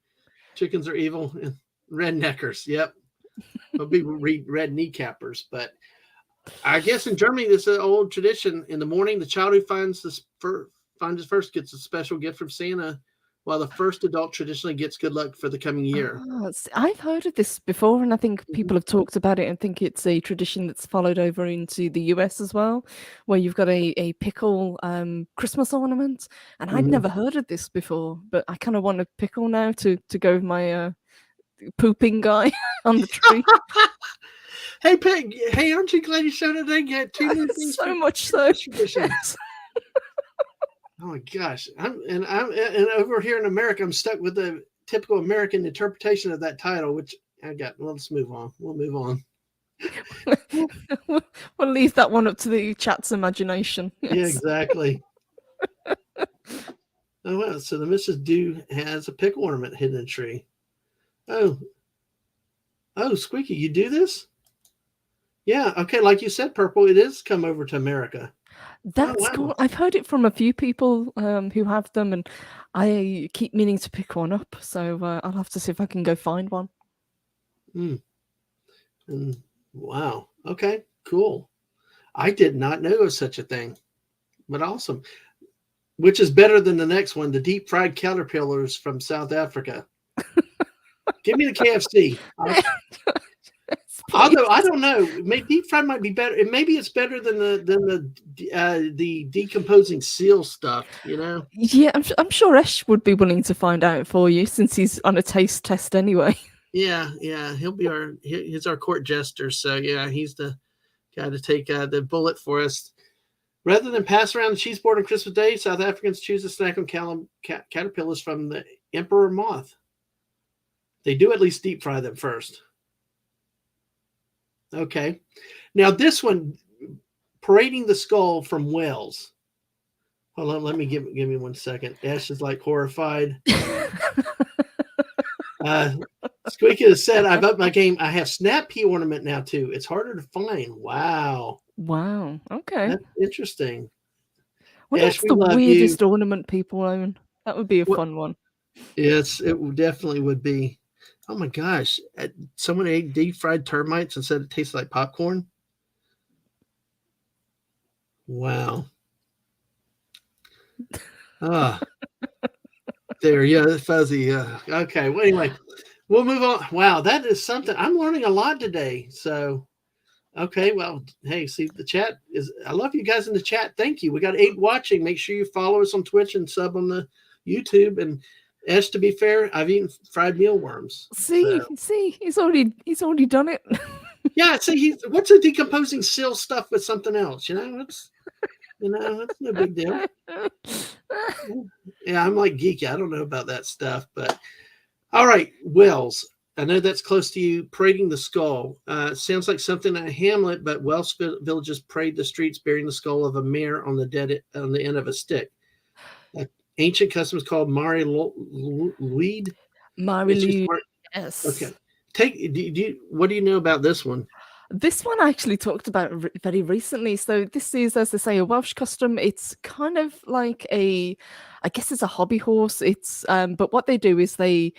Chickens are evil and redneckers. Yep. Well, people read red kneecappers, but I guess in Germany, this is an old tradition. In the morning, the child who finds the finds it first gets a special gift from Santa, while the first adult traditionally gets good luck for the coming year. I've heard of this before, and I think Mhm. people have talked about it. I think it's a tradition that's followed over into the US as well, where you've got a pickle Christmas ornament. And I'd Mhm. never heard of this before, but I kind of want a pickle now to go with my pooping guy on the tree. Hey, Peg. Hey, aren't you glad you showed up today? Get 2 new things So for much so. Christmas tradition. Yes. Oh my gosh! And over here in America, I'm stuck with the typical American interpretation of that title, which I got. Well, let's move on. We'll move on. We'll leave that one up to the chat's imagination. Yeah, Yes. exactly. Oh wow! So the Mrs. Dew has a pickle ornament hidden in a tree. Oh, Squeaky, you do this? Yeah. Okay. Like you said, Purple, it is come over to America. That's wow. cool. I've heard it from a few people who have them, and I keep meaning to pick one up. So I'll have to see if I can go find one. And wow. Okay. Cool. I did not know of such a thing, but awesome. Which is better than the next one, the deep fried caterpillars from South Africa. Give me the KFC. Although I don't know, maybe deep fried might be better. Maybe it's better than the decomposing seal stuff. You know? Yeah, I'm sure Esh would be willing to find out for you since he's on a taste test anyway. Yeah, he's our court jester. So yeah, he's the guy to take the bullet for us. Rather than pass around the cheese board on Christmas Day, South Africans choose to snack on caterpillars from the emperor moth. They do at least deep fry them first. Okay. Now this one, parading the skull from Wales. Hold on, let me give me 1 second. Ash is like horrified. Squeaky has said, I've upped my game. I have snap pea ornament now too. It's harder to find. Wow. Wow. Okay. That's interesting. Well, Ash, that's the we love weirdest you. ornament people own. That would be a fun one. Yes, it definitely would be. Oh my gosh. Someone ate deep fried termites and said it tastes like popcorn. Wow. Ah. There, yeah, fuzzy. Okay. Well, anyway, we'll move on. Wow, that is something. I'm learning a lot today. So, okay. Well, hey, see, the chat is. I love you guys in the chat. Thank you. We got 8 watching. Make sure you follow us on Twitch and sub on the YouTube. And Ash, to be fair, I've eaten fried mealworms. See, he's already done it. Yeah. See, what's a decomposing seal stuff with something else? It's no big deal. Yeah, I'm like geeky. I don't know about that stuff, but all right, Wells. I know that's close to you. Parading the skull sounds like something in a hamlet, but Welsh villagers parade the streets bearing the skull of a mare on the end of a stick. Ancient customs called Mari Luid. Mari Luid. Yes. Okay. What do you know about this one? This one I actually talked about very recently. So this is, as I say, a Welsh custom. It's kind of like I guess it's a hobby horse. It's but what they do is they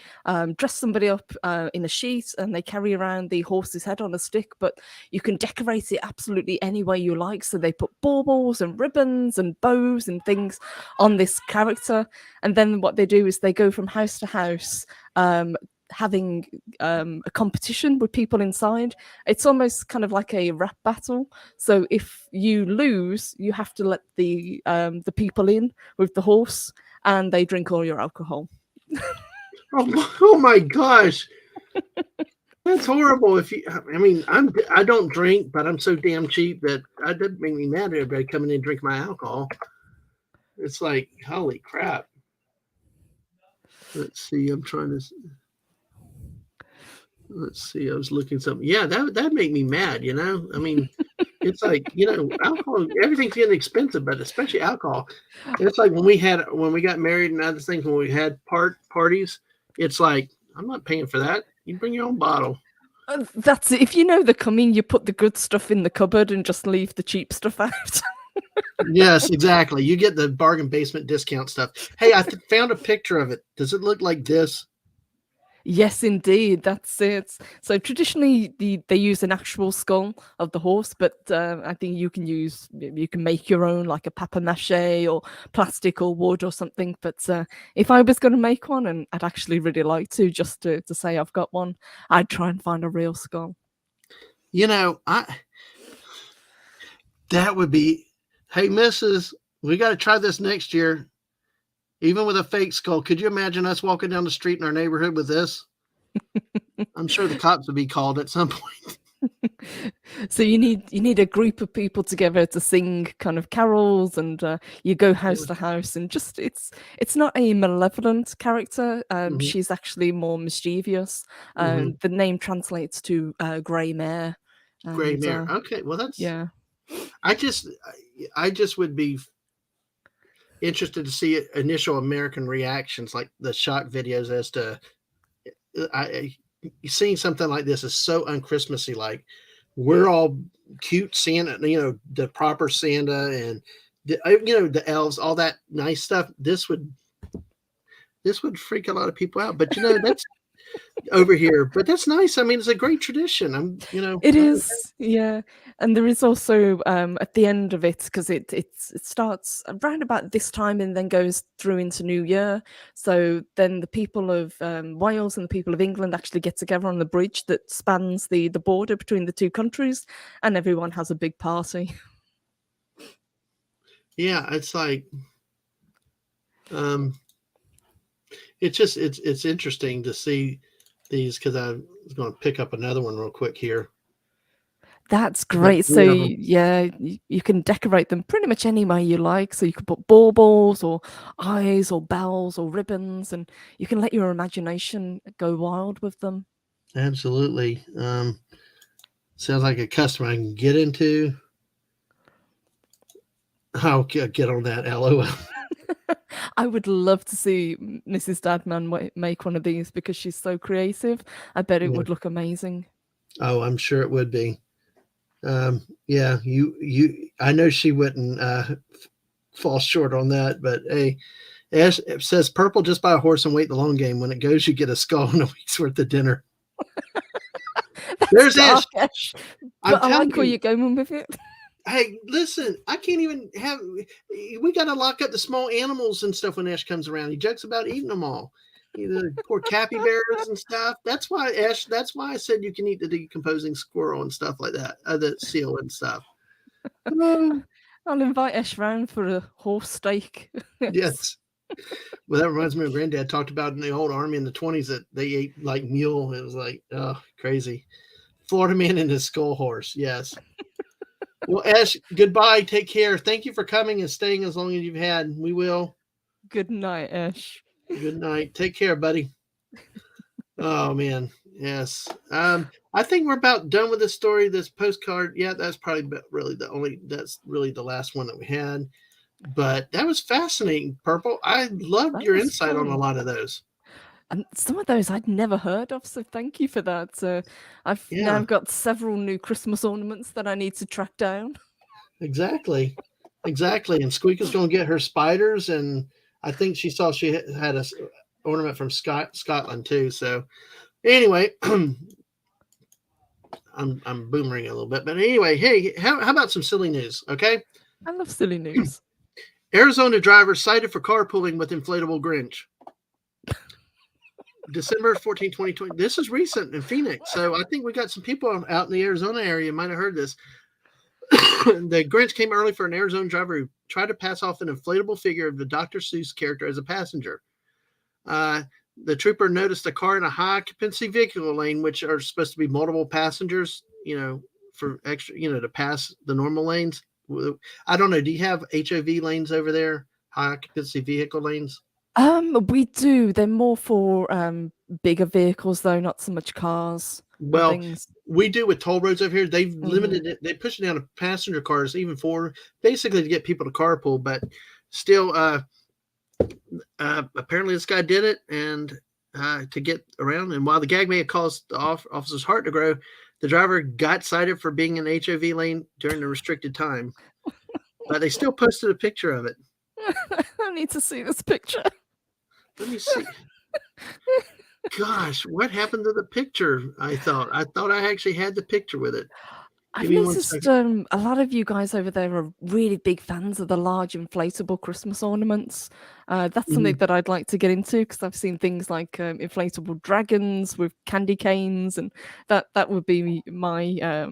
dress somebody up in a sheet and they carry around the horse's head on a stick. But you can decorate it absolutely any way you like. So they put baubles and ribbons and bows and things on this character. And then what they do is they go from house to house, having a competition with people inside. It's almost kind of like a rap battle. So if you lose, you have to let the people in with the horse, and they drink all your alcohol. Oh my gosh, that's horrible. I don't drink, but I'm so damn cheap that that doesn't make me mad at everybody coming in and drinking my alcohol. It's like, holy crap. Let's see. Let's see. I was looking something. Yeah, that'd make me mad. It's like, alcohol. Everything's getting expensive, but especially alcohol. It's like when we got married and other things. When we had parties, it's like, I'm not paying for that. You bring your own bottle. That's it. If you know they're coming, you put the good stuff in the cupboard and just leave the cheap stuff out. Yes, exactly. You get the bargain basement discount stuff. Hey, I found a picture of it. Does it look like this? Yes, indeed, that's it. So traditionally, they use an actual skull of the horse, but I think you can make your own, like a papier mâché or plastic or wood or something. But if I was going to make one, and I'd actually really like to, just to say I've got one, I'd try and find a real skull. You know, I that would be. Hey, Mrs., we got to try this next year, even with a fake skull. Could you imagine us walking down the street in our neighborhood with this? I'm sure the cops would be called at some point. So you need a group of people together to sing kind of carols, and you go house to house, and just it's not a malevolent character. Mhm, She's actually more mischievous. mhm. The name translates to grey mare, Gray and mare. Okay, well, that's. yeah. I just would be interested to see initial American reactions, like the shock videos as to I seeing something like this is so unchristmassy. Like we're all cute Santa, the proper Santa and the elves, all that nice stuff. This would freak a lot of people out. But that's over here. But that's nice. I mean, it's a great tradition. It is, yeah, and there is also at the end of it, because it starts around about this time and then goes through into New Year. So then the people of Wales and the people of England actually get together on the bridge that spans the border between the two countries, and everyone has a big party. yeah, it's like um, it's interesting to see these because I was going to pick up another one real quick here. That's I got great. So three of them. yeah, you can decorate them pretty much any way you like. So you can put baubles or eyes or bells or ribbons, and you can let your imagination go wild with them. Absolutely. Sounds like a customer I can get into. I'll get on that. LOL. I would love to see Mrs. Dadman make one of these because she's so creative. I bet it Yeah. would look amazing. Oh, I'm sure it would be. Yeah, I know she wouldn't fall short on that, but hey, Ash says purple, just buy a horse and wait the long game. When it goes, you get a skull and a week's worth of dinner. That's There's Ash. dark-ish, I'm but I telling like where you. you're going with it. Hey, listen, I can't even have. We got to lock up the small animals and stuff when Ash comes around. He jokes about eating them all. The poor capybaras and stuff. That's why Ash. That's why I said you can eat the decomposing squirrel and stuff like that. The seal and stuff. Oh, I'll invite Esh round for a horse steak. Yes. yes. Well, that reminds me of Granddad talked about in the old army in the 20s that they ate like mule. It was like, oh, crazy. Florida man and his skull horse. Yes. Well, Ash, goodbye. Take care. Thank you for coming and staying as long as you've had. We will. Good night, Esh. Good night. Take care, buddy. Oh man, yes. I think we're about done with this story. This postcard, yeah, that's probably really That's really the last one that we had. But that was fascinating, Purple. I loved That your was insight on a fun. lot of those. And some of those I'd never heard of, so thank you for that. I've now Yeah, got several new Christmas ornaments that I need to track down. exactly, exactly. And Squeaka's going to get her spiders, and I think she saw she had a ornament from Scotland too. So anyway, I'm boomerang a little bit, but anyway, hey, how about some silly news? Okay, I love silly news. Arizona driver cited for carpooling with inflatable Grinch. December 14, 2020. This is recent in Phoenix, so I think we got some people out in the Arizona area might have heard this. The Grinch came early for an Arizona driver who tried to pass off an inflatable figure of the Dr. Seuss character as a passenger. The trooper noticed a car in a high occupancy vehicle lane, which are supposed to be multiple passengers, for extra, to pass the normal lanes. I don't know. Do you have HOV lanes over there? High occupancy vehicle lanes? We do. They're more for bigger vehicles though, not so much cars and Well, things. we do with toll roads over here. They've Mhm. limited it. They push it down to passenger cars, even for basically to get people to carpool. But still, apparently this guy did it, and to get around. And while the gag may have caused the officer's heart to grow, the driver got cited for being in HOV lane during the restricted time. But they still posted a picture of it. I need to see this picture. Let me see. Gosh, what happened to the picture? I thought I actually had the picture with it. I've Give me one noticed second. a lot of you guys over there are really big fans of the large inflatable Christmas ornaments. That's something Mhm. that I'd like to get into because I've seen things like inflatable dragons with candy canes, and that would be my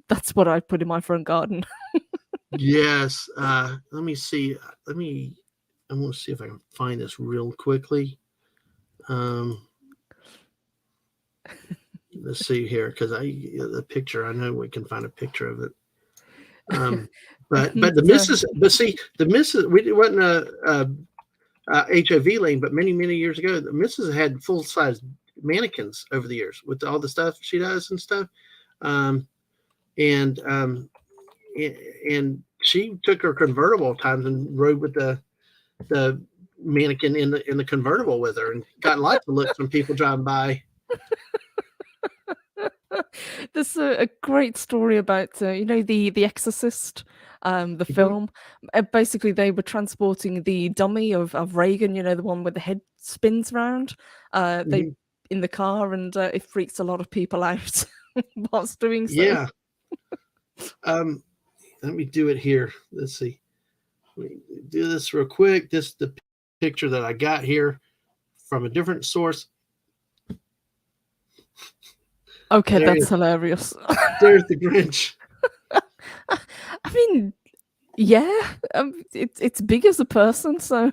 that's what I'd put in my front garden. Yes. Let me see. I want to see if I can find this real quickly. Um, let's see here because the picture. I know we can find a picture of it. Um, but And, the missus, but see the missus. We it wasn't HOV lane, but many years ago, the missus had full size mannequins over the years with all the stuff she does and stuff. Um, and and she took her convertible at times and rode with the mannequin in the convertible with her and got lots of looks from people driving by. there's a great story about the Exorcist, the Mhm. film. Basically, they were transporting the dummy of Reagan, the one with the head spins round. They Mhm. in the car, and it freaks a lot of people out whilst doing so. Yeah. Um, let me do it here. Let's see. Let me do this real quick. This is the picture that I got here from a different source. Okay, There he that's is. hilarious. There's the Grinch. I mean, yeah, it's big as a person, so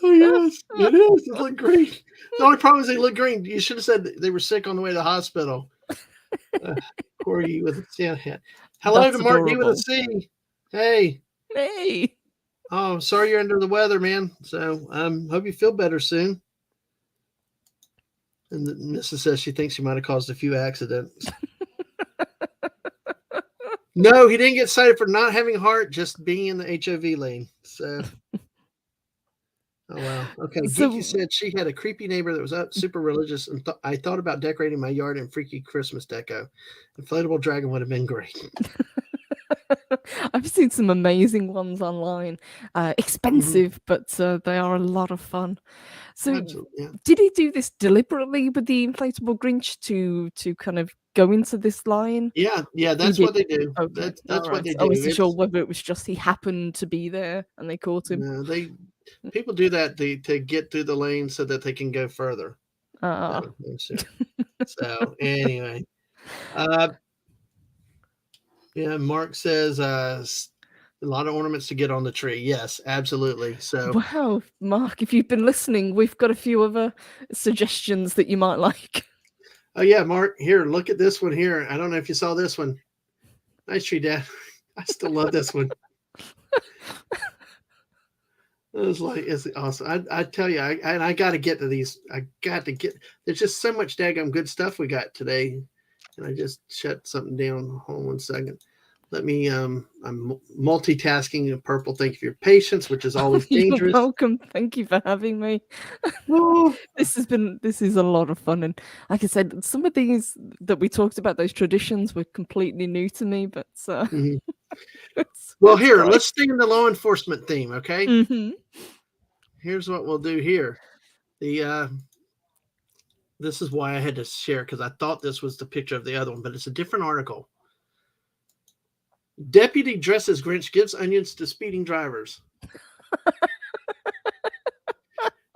Oh yes, it is. It looked great. The only problem is they look green. You should have said they were sick on the way to the hospital. Uh, Corgi with a Santa hat. Hello to that's Mark D with a adorable. C. Hey. Hey. Oh, sorry you're under the weather, man. So hope you feel better soon. And the Mrs. says she thinks she might have caused a few accidents. No, he didn't get cited for not having a heart, just being in the HOV lane. So, oh wow. Okay, Geeky So said she had a creepy neighbor that was up super religious, and I thought about decorating my yard in freaky Christmas deco. Inflatable dragon would have been great. I've seen some amazing ones online. Mhm. Expensive, but they are a lot of fun. So, Absolutely, yeah. did he do this deliberately with the inflatable Grinch to kind of go into this line? Yeah, He that's did. what they do. Okay, That's what alright. they I do. wasn't sure It's whether it was just he happened to be there and they caught him. no, they people do that to get through the lane so that they can go further. Ah. So, let's see. So anyway, uh, yeah, Mark says a lot of ornaments to get on the tree. Yes, absolutely. So, Wow, Mark, if you've been listening, we've got a few other suggestions that you might like. oh yeah, Mark, here, look at this one here. I don't know if you saw this one. Nice tree, Dad. I still love this one. It was like it's awesome. I tell you, I got to get to these. I got to get. There's just so much daggum good stuff we got today, and I just shut something down. Hold on 1 second. Let me. I'm multitasking. Purple. Thank you for your patience, which is always You're dangerous. welcome. Thank you for having me. Oh, This is a lot of fun, and like I said, some of these that we talked about, those traditions were completely new to me, but mhm. Well, it's here, great. let's stay in the law enforcement theme. Okay. Mhm. Here's what we'll do here. The This is why I had to share because I thought this was the picture of the other one, but it's a different article. Deputy dresses Grinch gives onions to speeding drivers.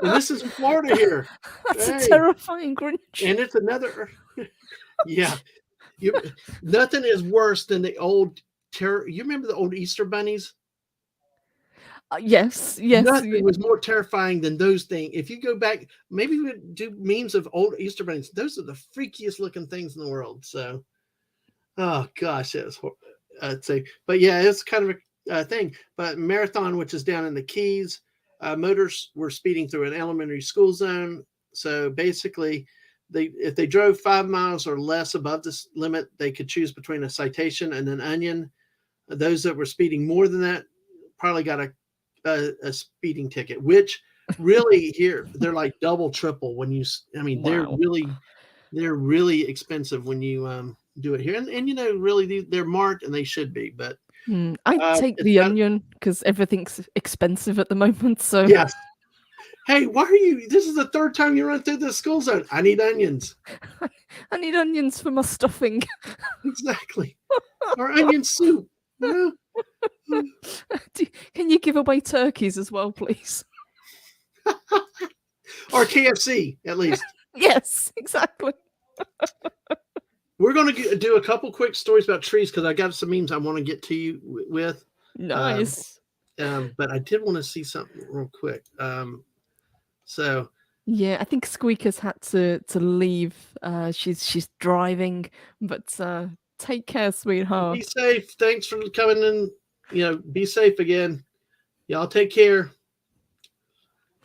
And this is in Florida here. That's a Hey, terrifying Grinch. and it's another. Yeah, you. Nothing is worse than the old terror. You remember the old Easter bunnies? Yes, yes, Nothing was more terrifying than those things. If you go back, maybe we would do memes of old Easter bunnies. Those are the freakiest looking things in the world. So, oh gosh, it was. I'd say, but yeah, it's kind of a thing. But Marathon, which is down in the Keys, motors were speeding through an elementary school zone. So basically, if they drove 5 miles or less above this limit, they could choose between a citation and an onion. Those that were speeding more than that probably got a speeding ticket, which really here they're like double, triple when you. I mean, wow. they're really expensive when you do it here, and really they're marked and they should be, but I'd take it's the not. onion because everything's expensive at the moment, so Yes, Hey, why are you? This is the third time you run through the school zone. I need onions. I need onions for my stuffing. Exactly. Or onion soup. You know? Can you give away turkeys as well, please? Or KFC, at least. Yes, exactly. We're going to do a couple quick stories about trees because I got some memes I want to get to you with. Nice. But I did want to see something real quick. So Yeah, I think Squeaker's had to leave. She's driving, but take care, be sweetheart. safe. Thanks for coming in. Be safe again. Y'all take care.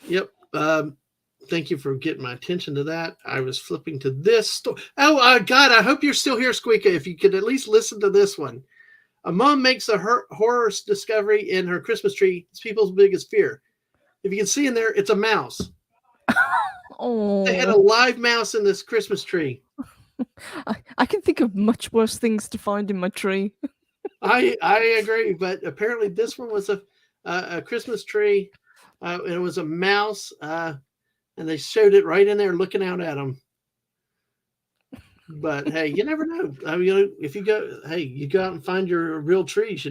Yep. Thank you for getting my attention to that. I was flipping to this story. Oh, God, I hope you're still here, Squeaker. If you could at least listen to this one. A mom makes a horror discovery in her Christmas tree. It's people's biggest fear. If you can see in there, it's a mouse. They had a Oh, live mouse in this Christmas tree. I can think of much worse things to find in my tree. I agree, but apparently this one was a Christmas tree. It was a mouse, and they showed it right in there looking out at them. But hey, you never know. I mean, if you go, hey, you go out and find your real trees.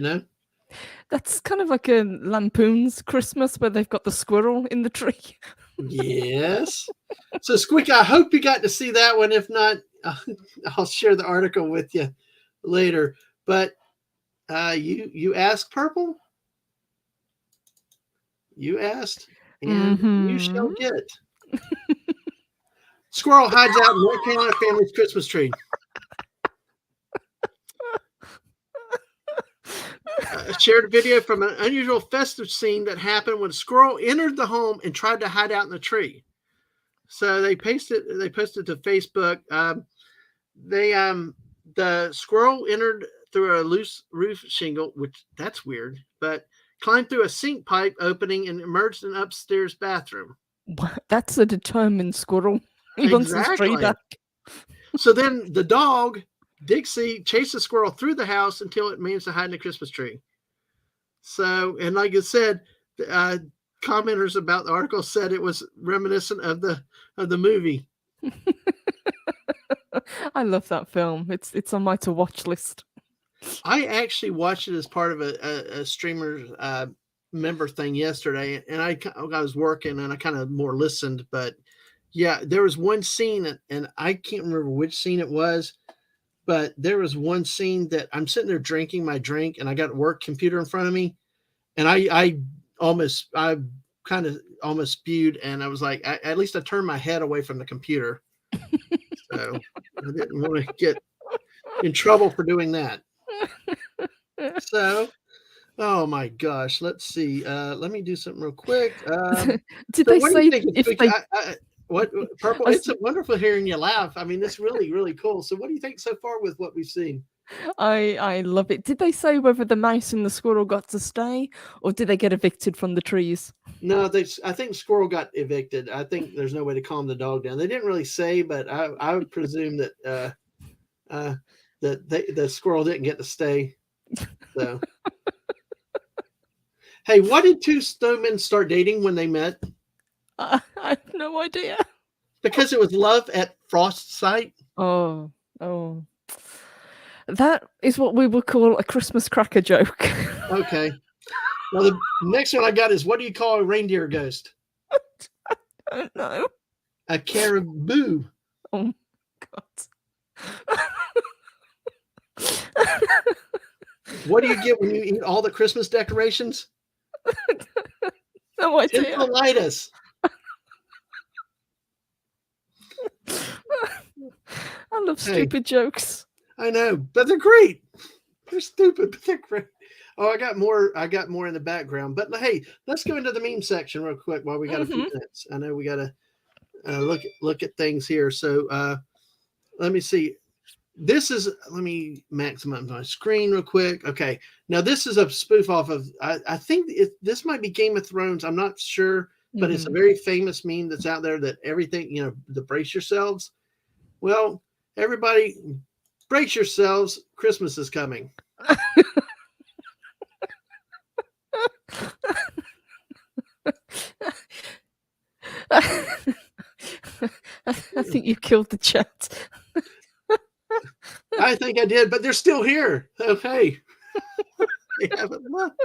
That's kind of like a Lampoon's Christmas where they've got the squirrel in the tree. Yes. So, Squeak, I hope you got to see that one. If not, I'll share the article with you later. But you asked, Purple. You asked, and you shall get. Squirrel hides out in North Carolina family's Christmas tree. Shared a video from an unusual festive scene that happened when a squirrel entered the home and tried to hide out in the tree. So they posted to Facebook. The squirrel entered through a loose roof shingle, which that's weird, but climbed through a sink pipe opening and emerged in an upstairs bathroom. That's a determined squirrel. He wants his tree Exactly. back. So then the dog, Dixie, chased the squirrel through the house until it managed to hide in the Christmas tree. So, and like I said, commenters about the article said it was reminiscent of the movie. I love that film. It's on my to watch list. I actually watched it as part of a streamer member thing yesterday, and I was working and I kind of more listened, but yeah, there was one scene, and I can't remember which scene it was, but there was one scene that I'm sitting there drinking my drink, and I got a work computer in front of me, and I kind of almost spewed, and I was like, at least I turned my head away from the computer, so I didn't want to get in trouble for doing that. So, oh my gosh, let's see. Let me do something real quick. Did So they what do you say think? if they? What Purple? It's wonderful hearing you laugh. I mean, it's really, really cool. So, what do you think so far with what we've seen? I love it. Did they say whether the mouse and the squirrel got to stay, or did they get evicted from the trees? No, I think Squirrel got evicted. I think there's no way to calm the dog down. They didn't really say, but I would presume that the squirrel didn't get to stay. So, hey, why did two snowmen start dating when they met? I have no idea. Because it was love at frost sight. Oh, that is what we would call a Christmas cracker joke. Okay. Well, the next one I got is, what do you call a reindeer ghost? I don't know. A caribou. Oh God. What do you get when you eat all the Christmas decorations? No idea. Tinselitis. I love stupid jokes. I know, but they're great. They're stupid, but they're great. Oh, I got more in the background. But hey, let's go into the meme section real quick while we got a few minutes. I know we got to look at things here. So let me see. Let me maximize my screen real quick. Okay. Now this is a spoof off of, I think this might be Game of Thrones. I'm not sure, but it's a very famous meme that's out there that everything, the brace yourselves. Well, everybody brace yourselves. Christmas is coming. I think you killed the chat. I think I did, but they're still here. Okay. They haven't left.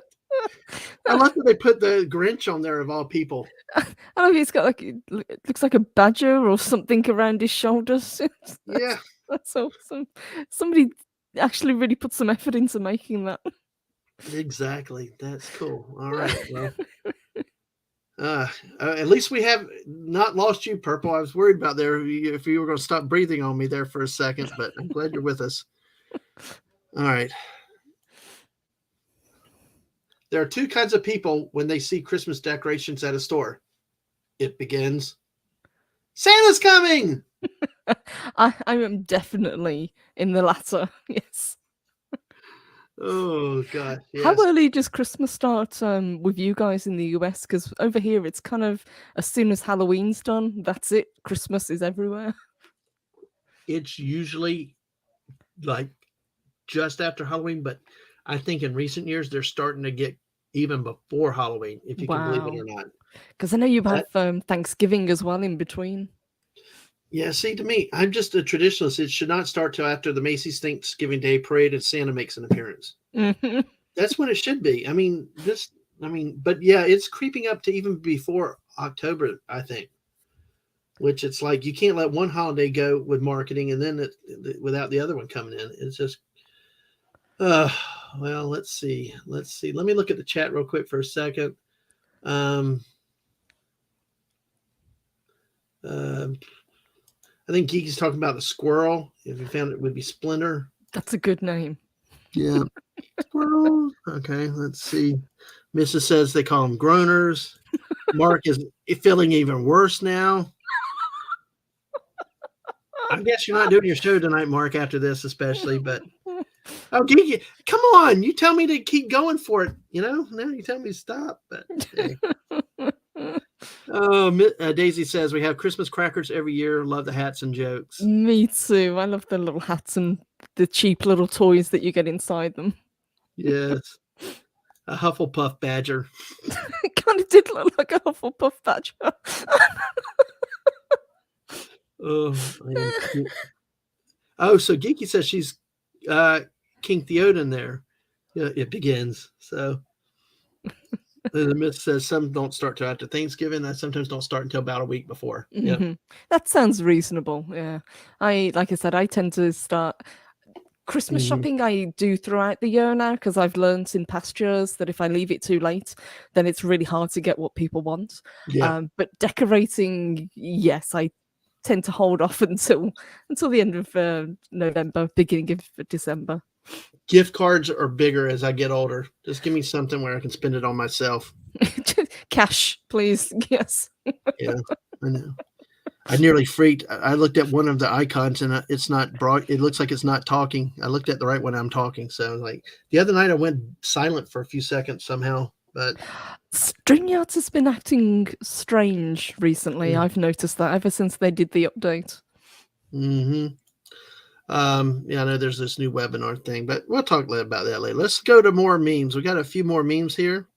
I love that they put the Grinch on there of all people. I don't know, he's got like it looks like a badger or something around his shoulders. Yeah, That's awesome. Somebody actually really put some effort into making that. exactly. That's cool. All right. Well, at least we have not lost you, Purple. I was worried about there if you were going to stop breathing on me there for a second, but I'm glad you're with us. All right. There are two kinds of people when they see Christmas decorations at a store. It begins, Santa's coming. I am definitely in the latter. Yes. Oh gosh, How yes. early does Christmas start with you guys in the US? Because over here it's kind of as soon as Halloween's done, that's it. Christmas is everywhere. It's usually like just after Halloween, but I think in recent years they're starting to get even before Halloween, if you can believe it Wow. or not. Because I know you That- have Thanksgiving as well in between. Yeah, see, to me, I'm just a traditionalist. It should not start till after the Macy's Thanksgiving Day parade and Santa makes an appearance. Mhm. That's when it should be. But yeah, it's creeping up to even before October, I think. Which it's like you can't let one holiday go with marketing and then without the other one coming in. It's just, well, let's see. Let me look at the chat real quick for a second. I think Geeky's talking about the squirrel. If you found it, would be Splinter. That's a good name. Yeah. Squirrel. Okay, let's see. Mrs. says they call them groaners. Mark is feeling even worse now. I guess you're not doing your show tonight, Mark, after this, especially. But oh, Geeky, come on! You tell me to keep going for it. Now you tell me to stop. But hey. Oh, Daisy says we have Christmas crackers every year. Love the hats and jokes. Me too. I love the little hats and the cheap little toys that you get inside them. Yes. A Hufflepuff badger. It kind of did look like a Hufflepuff badger. Oh, man. Oh, so Geeky says she's King Theoden there. Yeah, it begins. So the myth says some don't start till after Thanksgiving. And sometimes don't start until about a week before. Yeah. Mhm. That sounds reasonable. Yeah. Like I said, I tend to start Christmas Mhm. shopping I do throughout the year now because I've learned in past years that if I leave it too late, then it's really hard to get what people want. Yeah. But decorating, yes, I tend to hold off until the end of November, beginning of December. Gift cards are bigger as I get older. Just give me something where I can spend it on myself. Cash, please. Yes. Yeah, I know. I nearly freaked. I looked at one of the icons and it's not broad. It looks like it's not talking. I looked at the right one. I'm talking. So like the other night I went silent for a few seconds somehow, but StreamYards has been acting strange recently. Mm. I've noticed that ever since they did the update. yeah, I know there's this new webinar thing, but we'll talk about that later. Let's go to more memes. We got a few more memes here.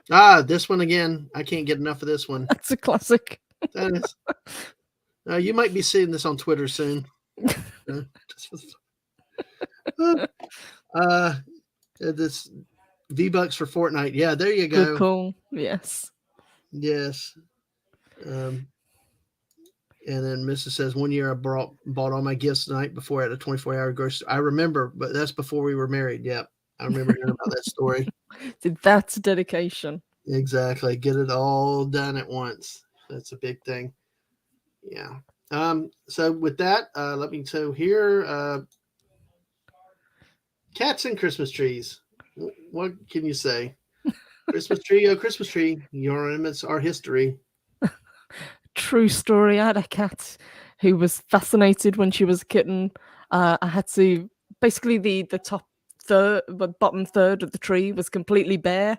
This one again. I can't get enough of this one. That's a classic. That is, you might be seeing this on Twitter soon. This V-Bucks for Fortnite. Yeah, there you go. Good call. Yes. Yes. And then Mrs. says, 1 year I bought all my gifts the night before at a 24-hour grocery. I remember, but that's before we were married. Yep. I remember hearing about that story. That's dedication. Exactly. Get it all done at once. That's a big thing. Yeah. So with that, let me so here cats and Christmas trees. What can you say? Christmas tree, oh Christmas tree, your ornaments are history. True story. I had a cat who was fascinated when she was a kitten. I had to basically the top third, but bottom third of the tree was completely bare,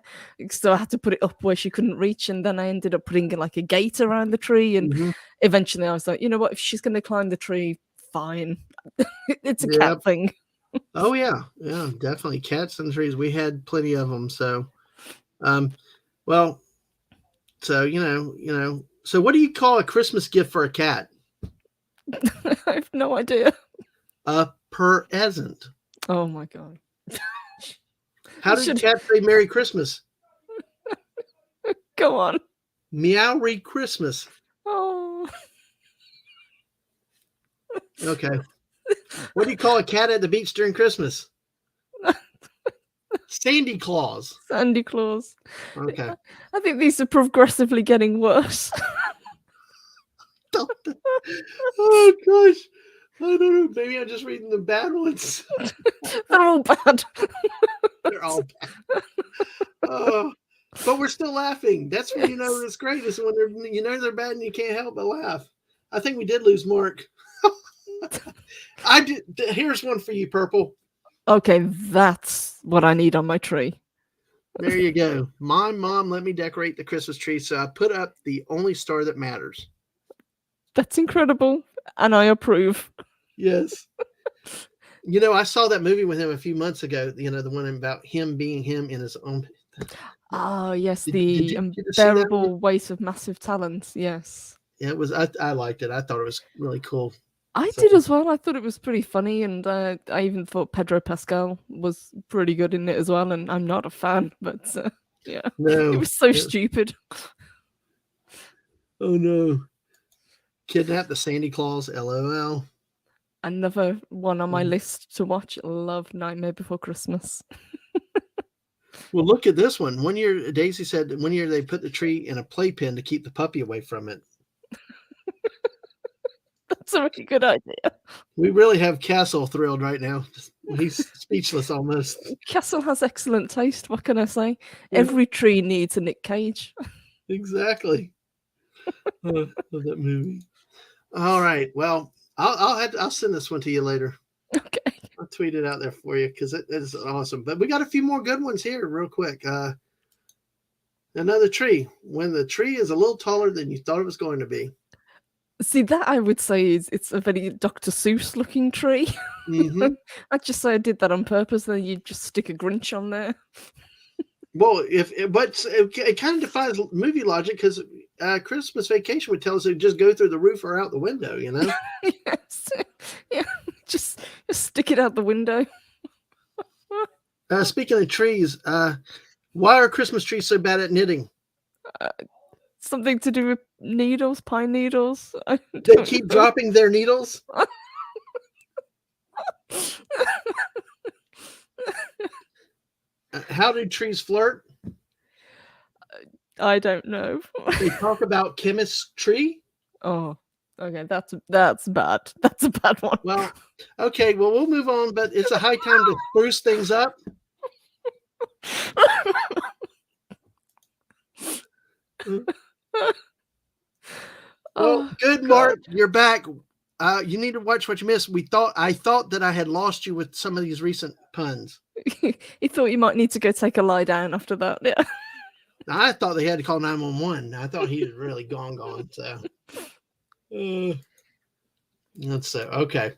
so I had to put it up where she couldn't reach, and then I ended up putting like a gate around the tree, and Mhm. eventually I was like, you know what, if she's going to climb the tree, fine. It's a Yep. cat thing. Oh yeah, definitely cats and trees. We had plenty of them. So, well, so So what do you call a Christmas gift for a cat? I have no idea. A present. Oh my god. How You did should cats say Merry Christmas? go on. Meow-ry Christmas. Oh, Okay. What do you call a cat at the beach during Christmas? Sandy Claus. Sandy Claus. Okay. I think these are progressively getting worse. Oh gosh. I don't know. Maybe I'm just reading the bad ones. They're all bad. They're all bad. Oh, but we're still laughing. That's when you know it's great. Is when they're bad and you can't help but laugh. I think we did lose Mark. I did. Here's one for you, Purple. Okay, that's what I need on my tree. There you go. My mom let me decorate the Christmas tree, so I put up the only star that matters. That's incredible, and I approve. Yes. I saw that movie with him a few months ago. The one about him being him in his own. Oh yes, Did the you get to see that unbearable weight of massive talent. Yes. Yeah, it was. I liked it. I thought it was really cool. I So- did as well. I thought it was pretty funny, and I even thought Pedro Pascal was pretty good in it as well. And I'm not a fan, but yeah, No, it was so it- stupid. Oh no! Kidnap the Sandy Claus. LOL. Another one on my Mhm. list to watch. Love Nightmare Before Christmas. Well, look at this one. One year, Daisy said that one year they put the tree in a playpen to keep the puppy away from it. That's a really good idea. We really have Castle thrilled right now. He's speechless almost. Castle has excellent taste. What can I say? Yeah. Every tree needs a Nick Cage. Exactly. Love that movie. All right. Well, I'll send this one to you later. Okay. I'll tweet it out there for you because it is awesome. But we got a few more good ones here, real quick. Another tree. When the tree is a little taller than you thought it was going to be. See, that I would say is it's a very Dr. Seuss looking tree. Mhm. I'd just say I did that on purpose. Then you just stick a Grinch on there. Well, but it kind of defies movie logic because Christmas Vacation would tell us to just go through the roof or out the window. Yes. Yeah. Just stick it out the window. Speaking of trees, why are Christmas trees so bad at knitting? Something to do with needles, pine needles. I They don't keep know. dropping their needles. How do trees flirt? I don't know. They talk about chemistry. Oh, okay. That's bad. That's a bad one. Well, okay. Well, we'll move on, but it's a high time to spruce things up. Well, Oh, good, Mark. You're back. You need to watch what you missed. I thought that I had lost you with some of these recent puns. he thought you might need to go take a lie down after that. Yeah. I thought they had to call 911. I thought he was really gone. So, let's say okay.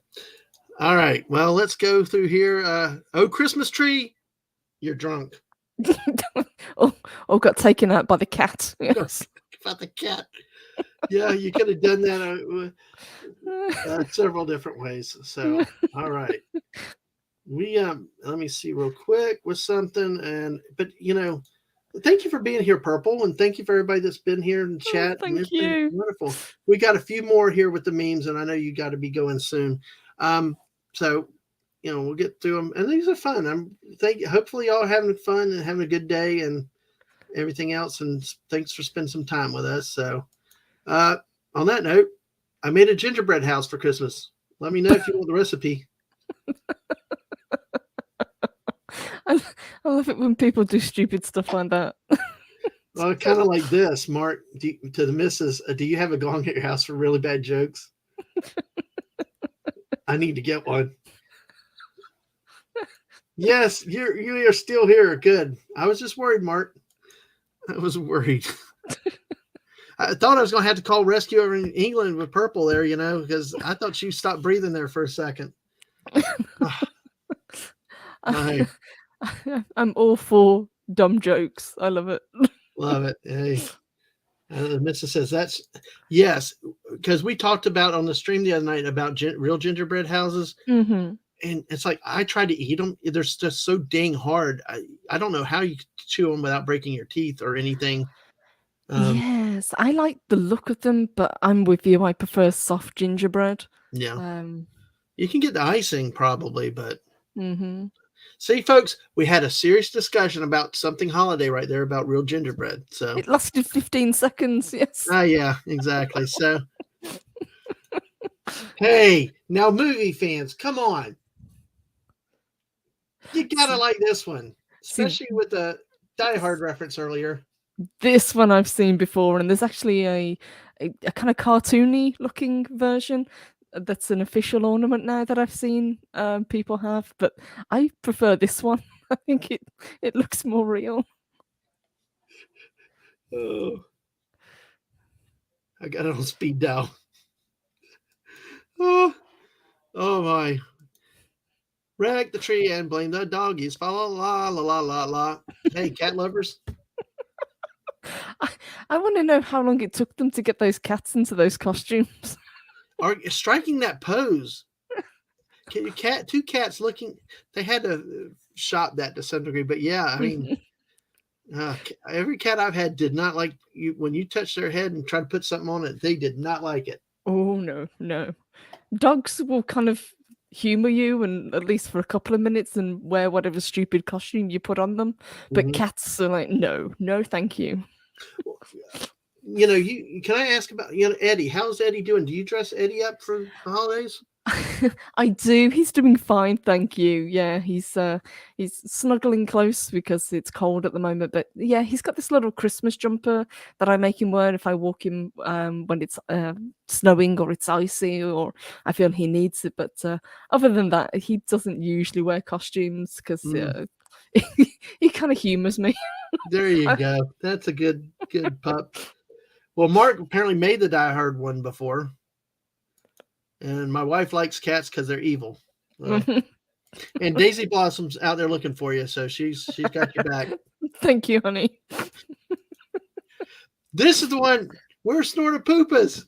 All right. Well, let's go through here. Christmas tree. You're drunk. Got taken out by the cat. Yes. About the cat. Yeah, you could have done that several different ways. So, all right. We let me see real quick with something, but thank you for being here, Purple, and thank you for everybody that's been here in the chat. Thank It's been you. wonderful. We got a few more here with the memes, and I know you got to be going soon. So we'll get through them, and these are fun. Hopefully y'all are having fun and having a good day and everything else. And thanks for spending some time with us. So, on that note, I made a gingerbread house for Christmas. Let me know if you want the recipe. I love it when people do stupid stuff like that. Well, kind of like this, Mark, to the missus, do you have a gong at your house for really bad jokes? I need to get one. Yes, you are still here. Good. I was just worried, Mark. I was worried. I thought I was going to have to call rescue over in England with Purple there, because I thought she stopped breathing there for a second. I'm all for dumb jokes. I love it. Love it. Hey. The missus says that's yes, because we talked about on the stream the other night about real gingerbread houses, Mm-hmm. and it's like I try to eat them. They're just so dang hard. I don't know how you chew them without breaking your teeth or anything. Yes, I like the look of them, but I'm with you. I prefer soft gingerbread. Yeah, Um, you can get the icing probably, but mm-hmm. see, folks, we had a serious discussion about something holiday right there about real gingerbread. So, It lasted 15 seconds. Yes. yeah, exactly. So, hey, now movie fans, come on. You gotta like this one, See, especially with the Die Hard reference earlier. this one I've seen before, and there's actually a kind of cartoony looking version that's an official ornament now that I've seen people have, but I prefer this one. I think it looks more real. Oh, I got it on speed dial. Oh, oh my. Wreck the tree and blame the doggies. Fa la la la la la la. Hey, cat lovers. I want to know how long it took them to get those cats into those costumes. Are striking that pose? Two cats looking. They had to shop that to some degree, but yeah, I mean, every cat I've had did not like you when you touch their head and try to put something on it. They did not like it. Oh no. Dogs will kind of humor you and at least for a couple of minutes and wear whatever stupid costume you put on them. But cats are like, no, thank you. You can I ask about Eddie? How's Eddie doing? Do you dress Eddie up for the holidays? I do. He's doing fine, thank you. Yeah, he's snuggling close because it's cold at the moment. But yeah, he's got this little Christmas jumper that I make him wear if I walk him when it's snowing or it's icy or I feel he needs it. But other than that, he doesn't usually wear costumes because he kind of humors me. There you go. That's a good pup. Well, Mark apparently made the Die Hard one before. And my wife likes cats because they're evil. And Daisy Blossom's out there looking for you, so she's got your back. Thank you, honey. This is the one. Where's Snortapoopas?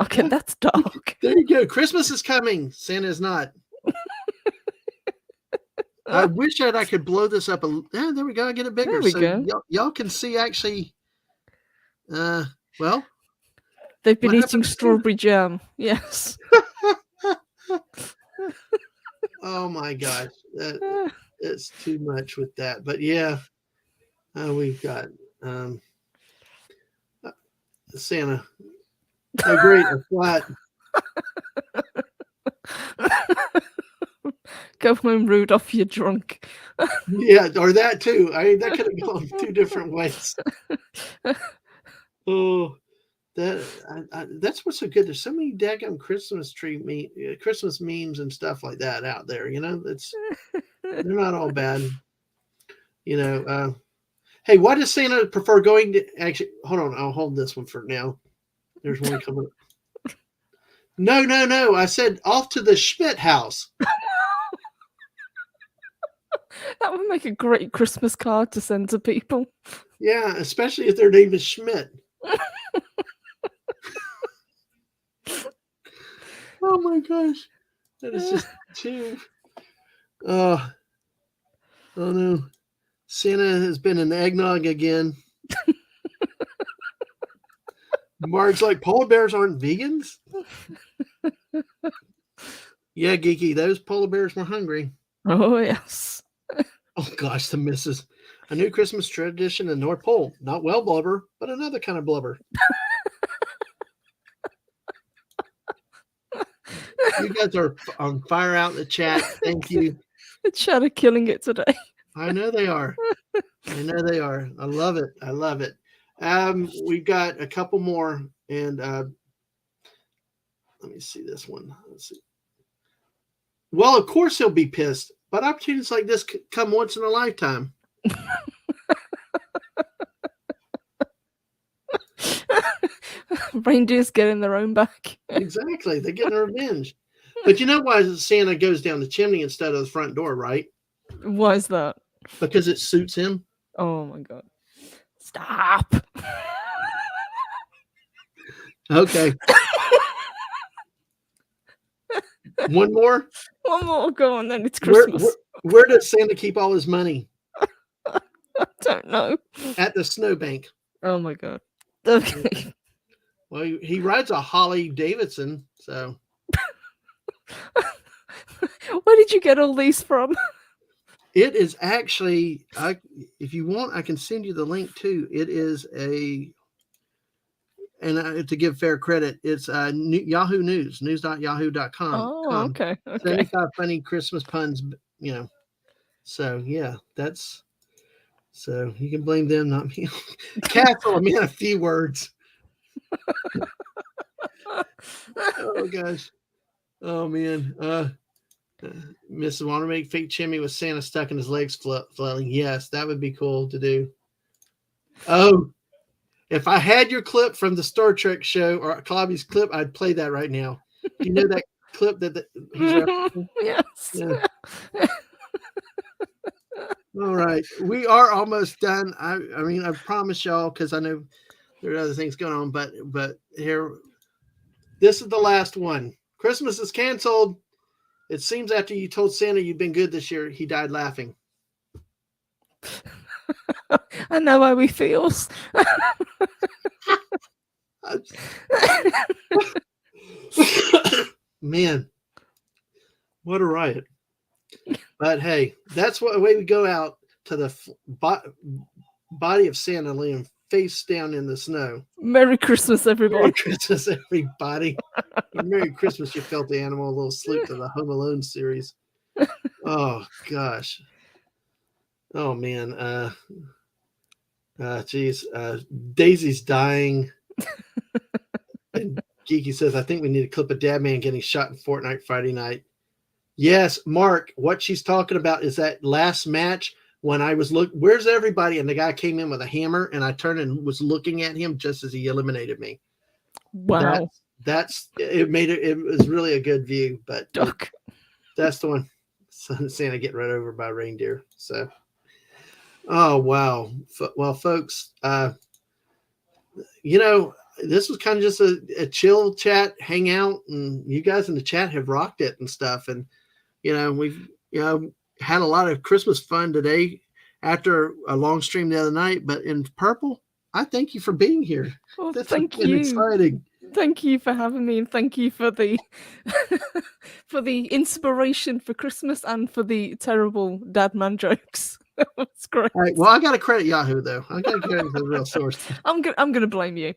Okay, that's dark. There you go. Christmas is coming. Santa's not. I wish that I could blow this up. There we go. I get it bigger. There we go. Y'all can see actually. Well. They've been eating strawberry jam. Yes. Oh my gosh. It's too much with that. But yeah. We've got Santa. Oh great, a flat. Go home, Rudolph, you're drunk. Yeah, or that too. I mean, that could have gone two different ways. Oh, that's what's so good. There's so many daggone Christmas memes and stuff like that out there. They're not all bad. Hey, why does Santa prefer going to? Actually, hold on. I'll hold this one for now. There's one coming up. No. I said off to the Schmidt house. That would make a great Christmas card to send to people. Yeah, especially if their name is Schmidt. Oh my gosh. That is just too. Oh no. Santa has been an eggnog again. Mark's like, polar bears aren't vegans? Yeah, Geeky, those polar bears were hungry. Oh, yes. Oh gosh, the missus. A new Christmas tradition in North Pole. Not well blubber, but another kind of blubber. You guys are on fire out in the chat. Thank you. The chat are killing it today. I know they are. I love it. We've got a couple more, and let me see this one. Let's see. Well, of course he'll be pissed, but opportunities like this come once in a lifetime. Reindeers getting their own back. Exactly. They're getting revenge. But you know why Santa goes down the chimney instead of the front door, right? Why is that? Because it suits him. Oh my God. Stop. Okay. One more. One more, go on then. It's Where, Christmas. where does Santa keep all his money? I don't know. At the snowbank. Oh my god. Okay. Well, he rides a Harley Davidson, so. Where did you get all these from? It is actually, if you want, I can send you the link too. It is and to give fair credit, it's Yahoo News, news.yahoo.com. Oh, okay. 75 funny Christmas puns, So, yeah, so you can blame them, not me. Castle, man, a few words. Oh, gosh. Oh, man. Mrs. Want to make fake chimney with Santa stuck in his legs flailing. Yes, that would be cool to do. Oh, if I had your clip from the Star Trek show or Clobby's clip, I'd play that right now. You know that clip that he's referencing? Yes. Yeah. All right, we are almost done. I mean, I promise y'all, because I know there are other things going on, but here, this is the last one. Christmas is canceled. It seems after you told Santa you've been good this year, he died laughing. I know how he feels. Man, what a riot. But hey, that's what the way we go out to the body of Santa laying face down in the snow. Merry Christmas, everybody. Merry Christmas, everybody. Merry Christmas, you filthy animal. A little salute to the Home Alone series. Oh, gosh. Oh, man. Geez. Daisy's dying. And Geeky says, I think we need a clip of Dad Man getting shot in Fortnite Friday night. Yes, Mark, what she's talking about is that last match when I was where's everybody? And the guy came in with a hammer and I turned and was looking at him just as he eliminated me. Wow. It was really a good view, but that's the one. Santa getting run over by reindeer. So, oh, wow. Well, folks, this was kind of just a chill chat, hangout, and you guys in the chat have rocked it and stuff. And, we've, had a lot of Christmas fun today after a long stream the other night, but in Purple, I thank you for being here. Well, That's thank you. Exciting. Thank you for having me, and thank you for the for the inspiration for Christmas and for the terrible dad man jokes. That's great. All right, well, I got to credit Yahoo though. I got to credit the real source. I'm gonna blame you.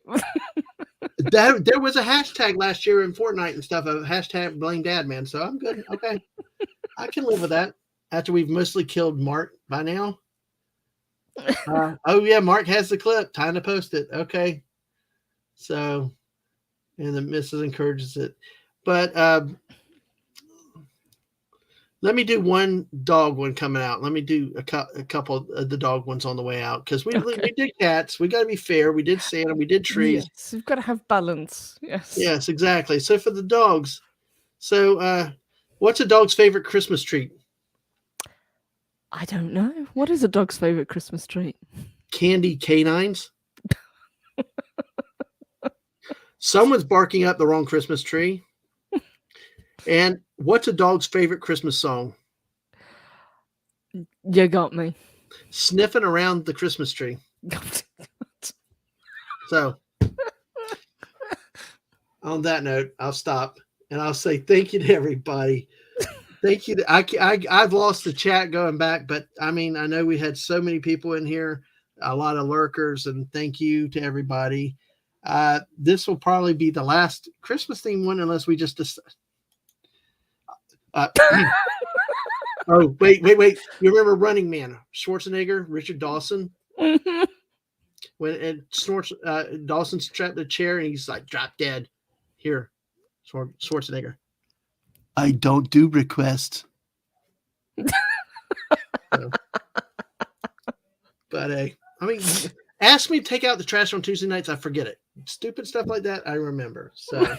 There was a hashtag last year in Fortnite and stuff. A hashtag blame dad man. So I'm good. Okay, I can live with that. After we've mostly killed Mark by now. Oh yeah, Mark has the clip. Time to post it. Okay. So, and the missus encourages it, but let me do one dog one coming out. Let me do a couple of the dog ones on the way out because we did cats. We got to be fair. We did Santa. We did trees. Yes, we've got to have balance. Yes. Yes, exactly. So for the dogs, what's a dog's favorite Christmas treat? I don't know. What is a dog's favorite Christmas treat? Candy canines. Someone's barking up the wrong Christmas tree. And what's a dog's favorite Christmas song? You got me. Sniffing around the Christmas tree. So, on that note, I'll stop and I'll say thank you to everybody. Thank you. I've lost the chat going back, but I mean, I know we had so many people in here, a lot of lurkers, and thank you to everybody. This will probably be the last Christmas themed one unless we just decide. Oh, wait. You remember Running Man, Schwarzenegger, Richard Dawson? Mm-hmm. When Dawson's trapped in a chair and he's like, drop dead. Here, Schwarzenegger. I don't do requests. So, but I mean, ask me to take out the trash on Tuesday nights. I forget it. Stupid stuff like that, I remember. So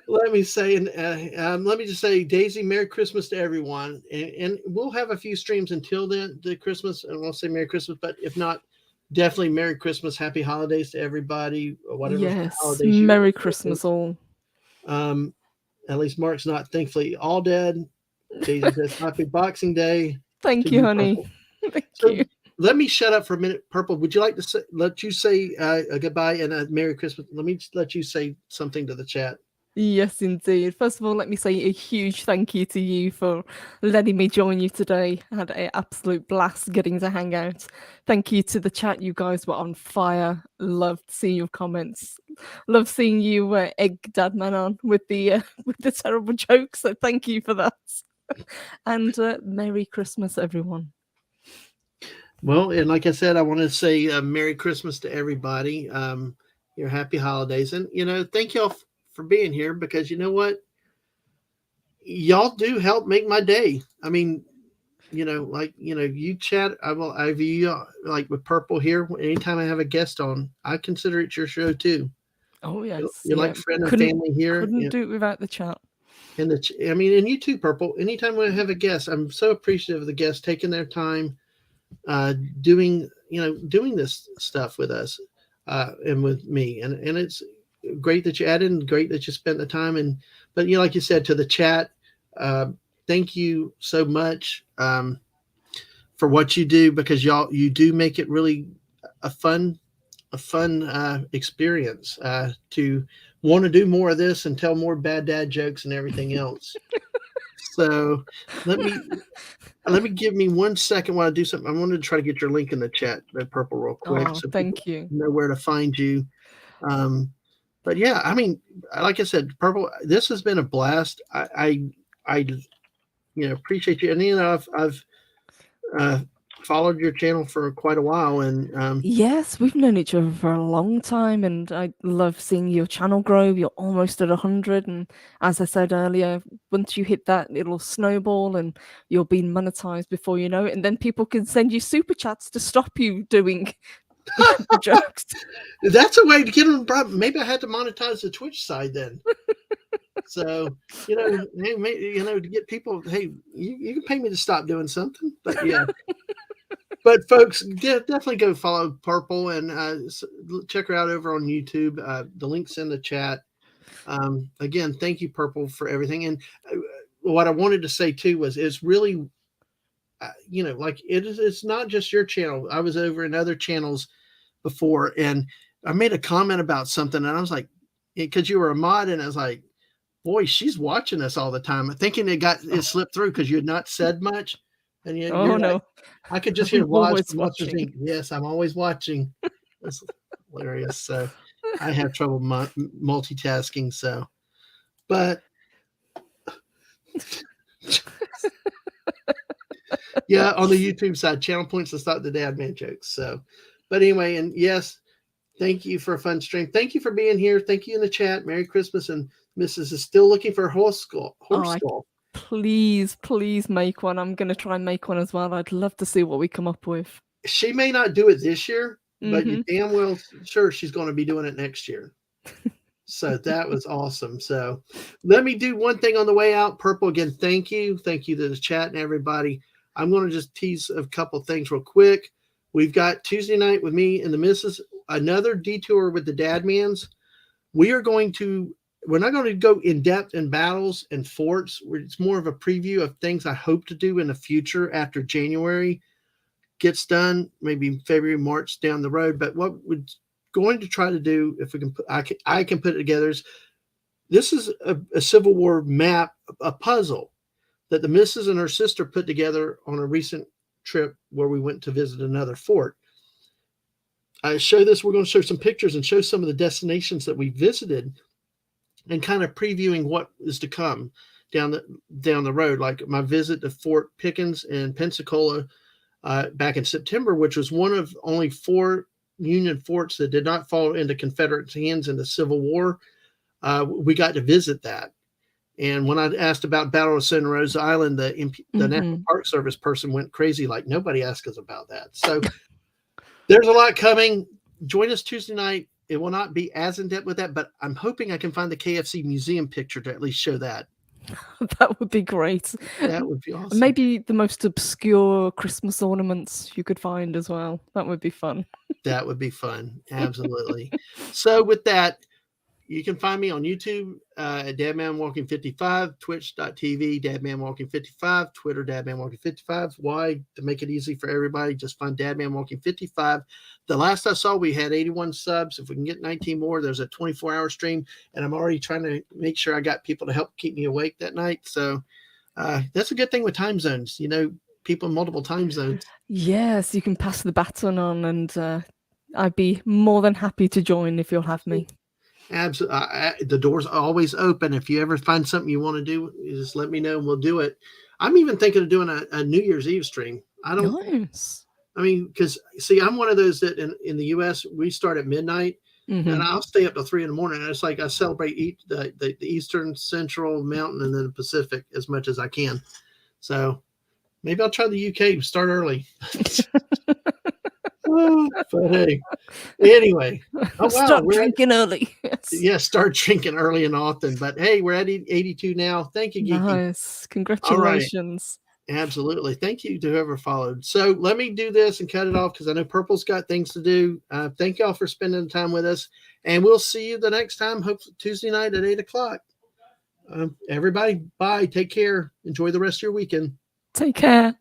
let me say, let me just say, Daisy, Merry Christmas to everyone. And we'll have a few streams until the Christmas, and we'll say Merry Christmas. But if not, definitely Merry Christmas, Happy Holidays to everybody, or whatever Yes, holidays you Merry Christmas all. um, at least Mark's not thankfully all dead. Daisy says Happy Boxing Day Thank to you, you, honey. Purple. Thank So you. let me shut up for a minute, Purple. Would you like to let you say a goodbye and a Merry Christmas? Let me let you say something to the chat. Yes, indeed. First of all, let me say a huge thank you to you for letting me join you today. I had an absolute blast getting to hang out. Thank you to the chat. You guys were on fire. Loved seeing your comments. Love seeing you egg Dadman on with the with the terrible jokes. So thank you for that. And Merry Christmas, everyone. Well, and like I said, I want to say Merry Christmas to everybody. Your happy holidays, and thank y'all for being here, because you know what, y'all do help make my day. I mean, you chat. I view you like with Purple here. Anytime I have a guest on, I consider it your show too. Oh yes, You're yeah. like friend and Couldn't family here. couldn't do it without the chat. And and you too, Purple. Anytime we have a guest, I'm so appreciative of the guests taking their time, doing this stuff with us, and with me, and it's great that you added, and great that you spent the time. But like you said, to the chat, uh, thank you so much for what you do, because you do make it really a fun experience, to want to do more of this and tell more bad dad jokes and everything else. So let me give me 1 second while I do something. I wanted to try to get your link in the chat, that Purple, real quick, Oh, so people thank you. know where to find you. But yeah, I mean, like I said, Purple, this has been a blast. I appreciate you, and I've followed your channel for quite a while, and Yes, we've known each other for a long time, and I love seeing your channel grow. You're almost at 100, and as I said earlier, once you hit that, it'll snowball, and you'll be monetized before you know it. And then people can send you super chats to stop you doing the jokes. that's a way to get them. Maybe I had to monetize the Twitch side then. So hey, to get people, hey, you can pay me to stop doing something. But yeah. But folks, definitely go follow Purple, and check her out over on YouTube. The link's in the chat. Again, thank you, Purple, for everything. And what I wanted to say too was, it's really, like it's not just your channel. I was over in other channels before, and I made a comment about something, and I was like, because you were a mod, and I was like, boy, she's watching us all the time. Thinking it slipped through because you had not said much. And Oh you're like, no, I could just hear I'm Roz always from Monsters watching. Inc. Yes, I'm always watching. That's hilarious. So I have trouble multitasking. So, but yeah, on the YouTube side, channel points to stop the dad man jokes. So, but anyway, and yes, thank you for a fun stream. Thank you for being here. Thank you in the chat. Merry Christmas. And Mrs. is still looking for a horse skull. Please make one. I'm gonna try and make one as well. I'd love to see what we come up with. She may not do it this year, but you Mm-hmm. damn well sure she's going to be doing it next year. So that was awesome. So let me do one thing on the way out. Purple, again, thank you. Thank you to the chat and everybody. I'm going to just tease a couple things real quick. We've got Tuesday night with me and the missus, another detour with the Dadmans. We're not going to go in depth in battles and forts. It's more of a preview of things I hope to do in the future after January gets done, maybe February, March down the road. But what we're going to try to do, if we can, I can put it together, is this is a Civil War map, a puzzle that the missus and her sister put together on a recent trip where we went to visit another fort. I show this. We're going to show some pictures and show some of the destinations that we visited, and kind of previewing what is to come down the road. Like my visit to Fort Pickens in Pensacola back in September, which was one of only 4 Union forts that did not fall into Confederate hands in the Civil War. We got to visit that. And when I asked about Battle of San Rosa Island, the National Park Service person went crazy, like nobody asked us about that. So there's a lot coming. Join us Tuesday night. It will not be as in depth with that, but I'm hoping I can find the KFC museum picture to at least show that. That would be great. That would be And awesome. maybe the most obscure Christmas ornaments you could find as well. That would be fun. That would be fun. Absolutely. So with that, you can find me on YouTube at DadmanWalking55, Twitch.tv, DadmanWalking55, Twitter, DadmanWalking55. Why? To make it easy for everybody, just find DadmanWalking55. The last I saw, we had 81 subs. If we can get 19 more, there's a 24-hour stream, and I'm already trying to make sure I got people to help keep me awake that night. So that's a good thing with time zones. People in multiple time zones. Yes, you can pass the baton on, and I'd be more than happy to join if you'll have me. Absolutely. The door's always open. If you ever find something you want to do, you just let me know and we'll do it. I'm even thinking of doing a New Year's Eve stream. Nice. Because see, I'm one of those that in the US, we start at midnight and I'll stay up till 3 in the morning. And it's like I celebrate the Eastern, Central, Mountain, and then the Pacific as much as I can. So maybe I'll try the UK, start early. But hey, anyway, Start drinking early. Yes. Yeah, start drinking early and often. But hey, we're at 82 now. Thank you, Geeky. Nice. Congratulations. Right. Absolutely. Thank you to whoever followed. So let me do this and cut it off because I know Purple's got things to do. Thank y'all for spending the time with us. And we'll see you the next time, hopefully Tuesday night at 8 o'clock. Everybody, bye. Take care. Enjoy the rest of your weekend. Take care.